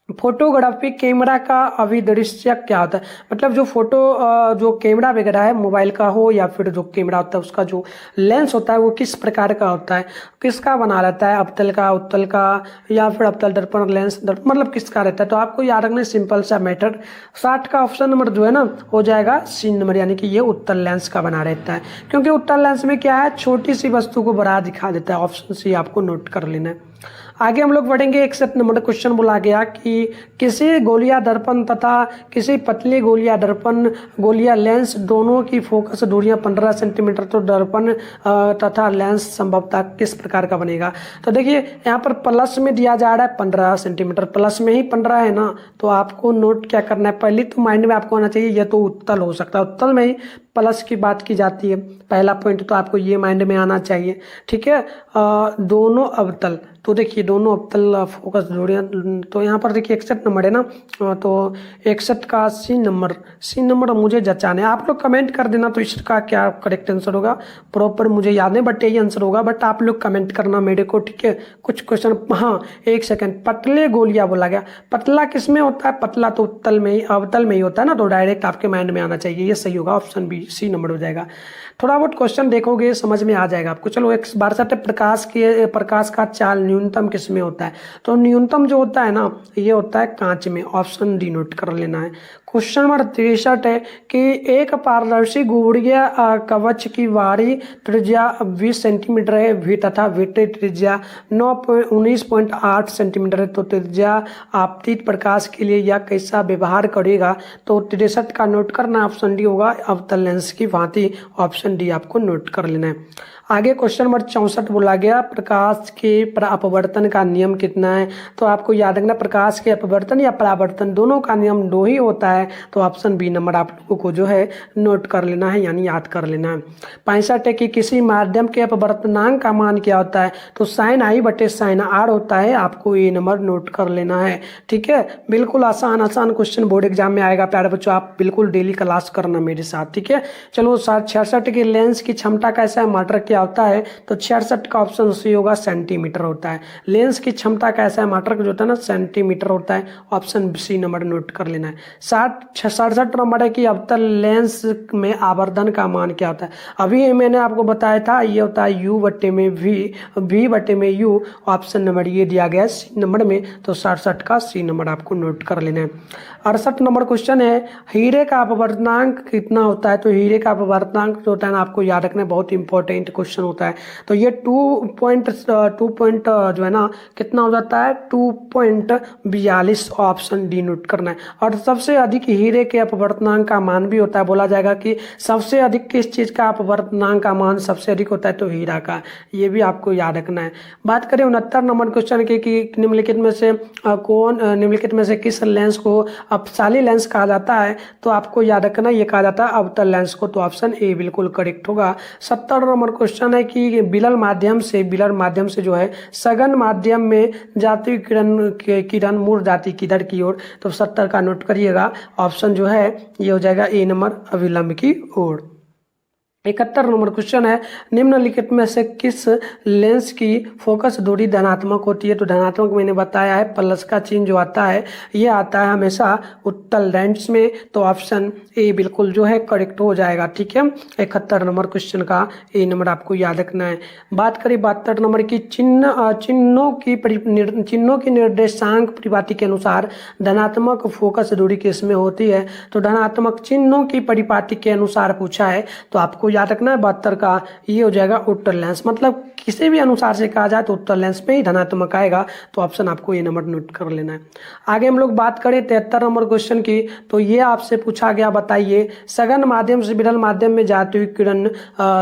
फोटोग्राफी कैमरा का अभिदृश्य क्या होता है, मतलब जो फोटो जो कैमरा वगैरह है मोबाइल का हो या फिर जो कैमरा होता है उसका जो लेंस होता है वो किस प्रकार का होता है, किसका बना रहता है, अवतल का, उत्तल का, या फिर अवतल दर्पण लेंस मतलब किसका रहता है, तो आपको याद रखना सिंपल सा मेथड। 60 का ऑप्शन नंबर जो है ना हो जाएगा सी नंबर, यानी कि ये उत्तल लेंस का बना रहता है, क्योंकि उत्तल लेंस में क्या है छोटी सी वस्तु को बड़ा दिखा देता है, ऑप्शन सी आपको नोट कर लेना है। आगे हम लोग बढ़ेंगे, 61 नंबर क्वेश्चन बोला गया कि किसी गोलिया दर्पण तथा किसी पतली गोलिया दर्पण गोलिया लेंस दोनों की फोकस दूरियां 15 सेंटीमीटर, तो दर्पण तथा लेंस संभवतः किस प्रकार का बनेगा, तो देखिए यहाँ पर प्लस में दिया जा रहा है 15 सेंटीमीटर, प्लस में ही 15 है ना, तो आपको नोट क्या करना है, पहले तो माइंड में आपको आना चाहिए यह तो उत्तल हो सकता है, उत्तल में ही प्लस की बात की जाती है। पहला पॉइंट तो आपको ये माइंड में आना चाहिए, ठीक है। दोनों अवतल, तो देखिए दोनों अवतल फोकस जोड़ियाँ, तो यहाँ पर देखिए 61 नंबर है ना, तो 61 का सी नंबर मुझे जचाने, आप लोग कमेंट कर देना तो इसका क्या करेक्ट आंसर होगा, प्रॉपर मुझे याद नहीं बट यही आंसर होगा, बट आप लोग कमेंट करना मेरे को, ठीक है। कुछ क्वेश्चन, हाँ एक सेकंड, पतले गोलियां बोला गया, पतला किस में होता है, पतला तो उत्तल में ही, अवतल में ही होता है ना, तो डायरेक्ट आपके माइंड में आना चाहिए, ये सही होगा, ऑप्शन बी सी नंबर हो जाएगा। थोड़ा बहुत क्वेश्चन देखोगे समझ में आ जाएगा आपको। चलो एक बार साथ प्रकाश का चाल न्यूनतम किस में होता है, तो न्यूनतम जो होता है ना ये होता है कांच में, ऑप्शन डी नोट कर लेना है। क्वेश्चन नंबर 63 है कि एक पारदर्शी गुड़िया कवच की बाहरी त्रिज्या 20 सेंटीमीटर है भी तथा भीतरी त्रिज्या 19.8 सेंटीमीटर है, तो त्रिज्या आपतित प्रकाश के लिए यह कैसा व्यवहार करेगा, तो 63 का नोट करना, ऑप्शन डी होगा अवतल लेंस की भांति, ऑप्शन डी आपको नोट कर लेना है। आगे क्वेश्चन नंबर 64 बोला गया प्रकाश के अपवर्तन का नियम कितना है, तो आपको याद रखना प्रकाश के अपवर्तन या परावर्तन दोनों का नियम 2 ही होता है, तो ऑप्शन बी नंबर आप लोगों को जो है नोट कर लेना है, यानी याद कर लेना है। 65 है कि किसी माध्यम के अपवर्तनांक का मान क्या होता है, तो साइन आई बटे साइन आर होता है, आपको ये नंबर नोट कर लेना है, ठीक है। बिल्कुल आसान क्वेश्चन बोर्ड एग्जाम में आएगा प्यारे बच्चों, आप बिल्कुल डेली क्लास करना मेरे साथ, ठीक है। चलो 66 की लेंस की क्षमता कैसा है, मात्रा क्या होता है, तो 66 का ऑप्शन सी होगा सेंटीमीटर होता है। लेंस की क्षमता कैसा है, मात्रक जो होता है ना सेंटीमीटर होता है, ऑप्शन सी नंबर नोट कर लेना है। 67 नंबर है कि अवतल लेंस में आवर्धन का मान क्या होता है, अभी मैंने आपको बताया था ये होता है u बटे में v बटे में u, ऑप्शन नंबर ये दिया गया है सी नंबर में, तो 67 का सी नंबर आपको नोट कर लेना है। 68 नंबर क्वेश्चन है हीरे का अपवर्तनांक कितना होता है, तो हीरे का अपवर्तनांक जो होता है ना आपको याद रखना, बहुत इंपॉर्टेंट क्वेश्चन होता है, तो ये 2 जो है ना कितना हो जाता है 2.42, ऑप्शन डी नोट करना है। और सबसे अधिक हीरे के अपवर्तनांक का मान भी होता है, बोला जाएगा कि सबसे अधिक किस चीज का अपवर्तनांक का मान सबसे अधिक होता है, तो हीरा का, ये भी आपको याद रखना है। बात करें 69 नंबर क्वेश्चन की कि निम्नलिखित में से किस लेंस को अपसाली लेंस कहा जाता है, तो आपको याद रखना ये कहा जाता है अवतल लेंस को, तो ऑप्शन ए बिल्कुल करेक्ट होगा। 70 नंबर क्वेश्चन है कि बिलर माध्यम से जो है सघन माध्यम में जाती किरण मूल जाती किधर की ओर, तो 70 का नोट करिएगा, ऑप्शन जो है ये हो जाएगा ए नंबर अविलंब की ओर। 71 नंबर क्वेश्चन है निम्नलिखित में से किस लेंस की फोकस दूरी धनात्मक होती है, तो धनात्मक मैंने बताया है, प्लस का चिन्ह जो आता है ये आता है हमेशा उत्तल लेंस में, तो ऑप्शन ए बिल्कुल जो है करेक्ट हो जाएगा, ठीक है। 71 नंबर क्वेश्चन का ए नंबर आपको याद रखना है। बात करें 72 नंबर की चिन्हों की निर्देशांक परिपाटी के अनुसार धनात्मक फोकस दूरी किस में होती है, तो धनात्मक चिन्हों की परिपाटी के अनुसार पूछा है, तो आपको याद रखना है 72 का ये हो जाएगा उत्तल लेंस, मतलब किसी भी अनुसार से कहा जाए तो उत्तल लेंस में ही धनात्मक आएगा, तो ऑप्शन आपको ये नंबर नोट कर लेना है। आगे हम लोग बात करें 73 नंबर क्वेश्चन की, तो ये आपसे पूछा गया बताइए सघन माध्यम से विरल माध्यम में जाती हुई किरण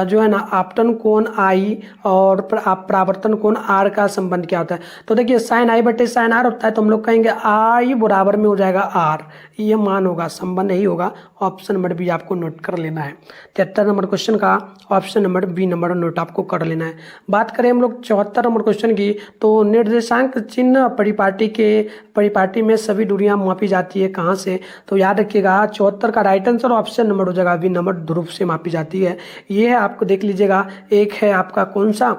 जो है ना आपतन कोण आई और परावर्तन कोण आर का संबंध क्या होता है, तो देखिए साइन आई बटे साइन आर होता है, तो हम लोग कहेंगे आई बराबर में हो जाएगा आर, ये मान होगा, संबंध नहीं होगा, ऑप्शन नंबर बी आपको नोट कर लेना है। 73 नंबर क्वेश्चन का option number B number note आपको कर लेना है। बात करें हम लोग 74 नंबर क्वेश्चन की, तो निर्देशांक चिन्ह परिपाटी में सभी दूरियां मापी जाती है कहाँ से, तो याद रखिएगा 74 का राइट आंसर ऑप्शन नंबर हो जाएगा बी नंबर ध्रुव से मापी जाती है। ये है आपको देख लीजिएगा, एक है आपका कौन सा,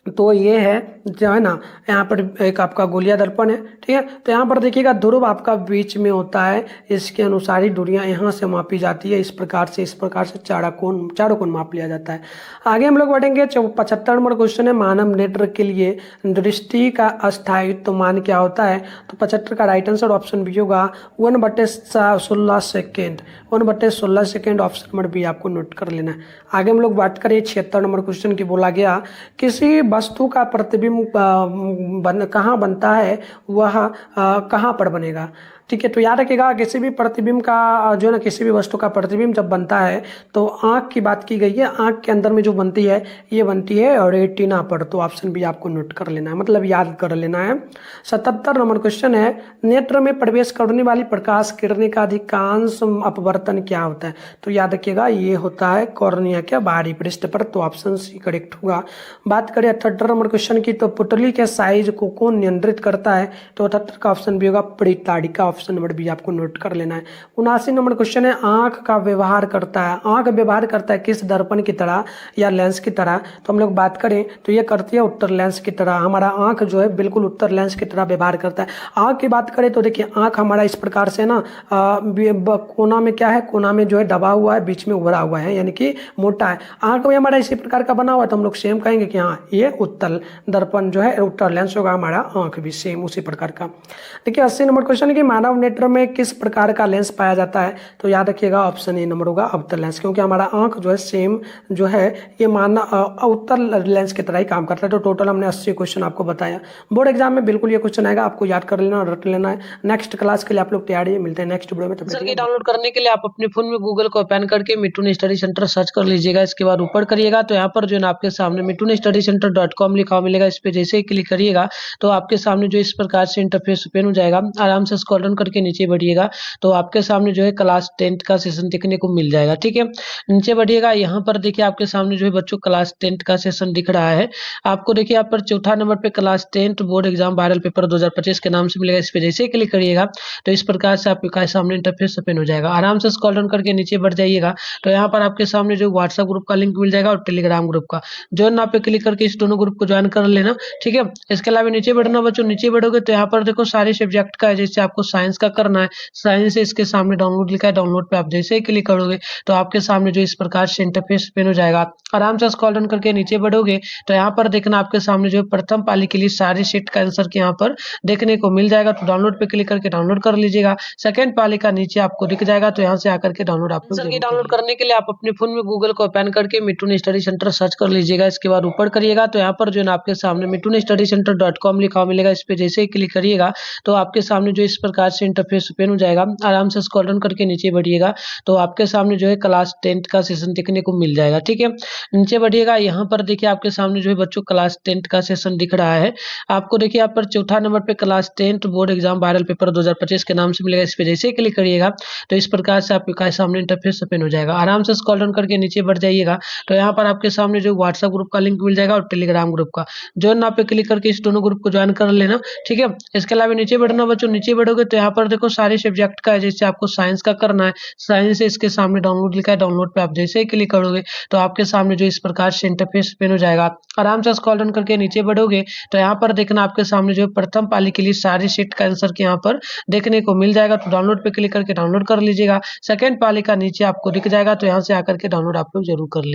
तो ये है जो है ना यहाँ पर एक आपका गोलिया दर्पण है, ठीक है, तो यहाँ पर देखिएगा ध्रुव आपका बीच में होता है, इसके अनुसार ही दूरियां यहाँ से मापी जाती है, इस प्रकार से चारों कोण माप लिया जाता है। आगे हम लोग बढ़ेंगे 75 नंबर क्वेश्चन है मानव नेत्र के लिए दृष्टि का अस्थायित्व मान क्या होता है, तो 75 का राइट आंसर ऑप्शन बी होगा 1/16 second, 1/16 second, option number B आपको नोट कर लेना है। आगे हम लोग बात करें 76 नंबर क्वेश्चन की, बोला गया किसी वस्तु का प्रतिबिंब कहाँ बनता है, वह कहाँ पर बनेगा, ठीक है। तो याद रखिएगा किसी भी प्रतिबिंब का जो है ना, किसी भी वस्तु का प्रतिबिंब जब बनता है तो आँख की बात की गई है, आँख के अंदर में जो बनती है ये बनती है रेटिना पर। तो ऑप्शन भी आपको नोट कर लेना है, मतलब याद कर लेना है। 77 नंबर क्वेश्चन है, नेत्र में प्रवेश करने वाली प्रकाश किरणें का अधिकांश अपवर्तन क्या होता है? तो याद रखिएगा ये होता है कॉर्निया के बाहरी पृष्ठ पर। तो ऑप्शन सी करेक्ट होगा। बात करें 78 नंबर क्वेश्चन की, तो पुतली के साइज को कौन नियंत्रित करता है? तो 78 का ऑप्शन भी होगा परिताड़िका। ऑप्शन नंबर बी आपको नोट कर लेना है। 79 नंबर क्वेश्चन है, आंख का व्यवहार करता है, आंख व्यवहार करता है किस दर्पण की तरह या लेंस की तरह? तो हम लोग बात करें तो ये करती है उत्तर लेंस की तरह। हमारा आंख जो है बिल्कुल उत्तर लेंस की तरह व्यवहार करता है। आंख की बात करें तो देखिए आंख हमारा इस प्रकार से ना कोना में क्या है, कोना में जो है दबा हुआ है, बीच में उभरा हुआ है, यानी कि मोटा है। आंख में हमारा इसी प्रकार का बना हुआ है, तो हम लोग सेम कहेंगे कि हाँ ये उत्तल दर्पण जो है उत्तर लेंस होगा। हमारा आंख भी सेम उसी प्रकार का। देखिए 80 नंबर क्वेश्चन है कि मानव नेत्र में किस प्रकार का लेंस पाया जाता है? तो याद रखिएगा ऑप्शन ए नंबर होगा अवतल लेंस, क्योंकि हमारा आंख जो है सेम जो है ये उत्तल लेंस की तरह ही काम करता है। तो टोटल हमने 80 क्वेश्चन आपको बताया। बोर्ड एग्जाम में बिल्कुल ये क्वेश्चन आएगा, आपको याद कर लेना और रट लेना है। नेक्स्ट क्लास के लिए आप लोग तैयारी है, मिलते हैं नेक्स्ट वीडियो में। सर ये डाउनलोड करने के लिए आप अपने फोन में गूगल को ओपन करके मिठुन स्टडी सेंटर सर्च कर लीजिएगा। इसके बाद ऊपर करिएगा तो यहाँ पर जो है ना आपके सामने mittunstudycenter.com लिखा हुआ मिलेगा। इस पे जैसे ही क्लिक करिएगा तो आपके सामने जो इस प्रकार से इंटरफेस ओपन हो जाएगा। आराम से स्क्रॉल डाउन करके नीचे बढ़िएगा तो आपके सामने जो है क्लास 10 का सेशन देखने को मिल जाएगा। ठीक है, नीचे बढ़िएगा, यहाँ पर देखिए आपके सामने जो है बच्चों क्लास 10 का सेशन दिख रहा है। आपको देखिए यहाँ पर चौथा नंबर पे class 10 board exam viral paper 2025 के नाम से मिलेगा। इस पे जैसे ही क्लिक करिएगा तो इस प्रकार से आपके सामने इंटरफेस ओपन हो जाएगा। आराम से स्क्रॉल डाउन करके नीचे बढ़ जाइएगा तो यहाँ पर आपके सामने जो व्हाट्सएप ग्रुप का लिंक मिल जाएगा और टेलीग्राम ग्रुप का। ज्वाइन आप पे क्लिक करके इस दोनों ग्रुप को ज्वाइन कर लेना। ठीक है, इसके अलावा नीचे बढ़ना बच्चों, नीचे बढ़ोगे तो यहाँ पर देखो सारे सब्जेक्ट का है। जैसे आपको साइंस का करना है, साइंस इसके सामने डाउनलोड लिखा है, डाउनलोड पे आप जैसे ही क्लिक करोगे तो आपके सामने जो इस प्रकार से इंटरफेस ओपन हो जाएगा। आराम से स्क्रॉल डाउन करके नीचे बढ़ोगे तो यहाँ पर देखना आपके सामने जो प्रथम पाली के लिए सारे सेट का आंसर के यहाँ पर देखने को मिल जाएगा। तो डाउनलोड पे क्लिक करके डाउनलोड कर लीजिएगा। सेकंड पाली का नीचे आपको दिख जाएगा तो यहाँ से आकर के डाउनलोड आप लोग डाउनलोड करने के लिए आप अपने फोन में गूगल को ओपन करके मिठुन स्टडी सेंटर सर्च कर लीजिएगा। इसके बाद ऊपर करिएगा तो यहाँ पर जो है आपके सामने mittunstudycenter.com लिखा हुआ मिलेगा। इस पे जैसे ही क्लिक करिएगा तो आपके सामने जो इस प्रकार से इंटरफेस ओपन हो जाएगा। आराम से स्क्रॉल डाउन करके नीचे बढ़िएगा तो आपके सामने जो है क्लास 10 का सेशन देखने को मिल जाएगा। ठीक है, नीचे बढ़िएगा, यहाँ पर देखिए आपके सामने जो है बच्चों क्लास 10 का सेशन दिख रहा है। आपको देखिए यहाँ पर चौथा नंबर पे class 10 board exam viral paper 2025 के नाम से मिलेगा। इस पे जैसे ही क्लिक करिएगा तो इस प्रकार से आपके सामने इंटरफेस ओपन हो जाएगा। आराम से स्क्रॉल डाउन करके नीचे बढ़ जाइएगा तो यहाँ पर आपके सामने जो व्हाट्सएप ग्रुप का लिंक मिल जाएगा और टेलीग्राम ग्रुप का। ज्वाइन आप पे क्लिक करके इस दोनों ग्रुप को ज्वाइन कर लेना। ठीक है, इसके अलावा नीचे बढ़ना बच्चों, नीचे बढ़ोगे तो यहाँ पर देखो सारे सब्जेक्ट का है। जैसे आपको साइंस का करना है, साइंस है इसके सामने डाउनलोड लिखा है, डाउनलोड पे आप जैसे ही क्लिक करोगे तो आपके सामने जो इस प्रकार से इंटरफेस ओपन हो जाएगा। आराम से स्क्रॉल डाउन करके नीचे बढ़ोगे तो यहाँ पर देखना आपके सामने जो प्रथम पाली के लिए सारे सेट का आंसर के यहाँ पर देखने को मिल जाएगा। तो डाउनलोड पे क्लिक करके डाउनलोड कर लीजिएगा। सेकंड पाली का नीचे आपको दिख जाएगा तो यहाँ से आकर के डाउनलोड आप लोग जरूर कर लीजिए।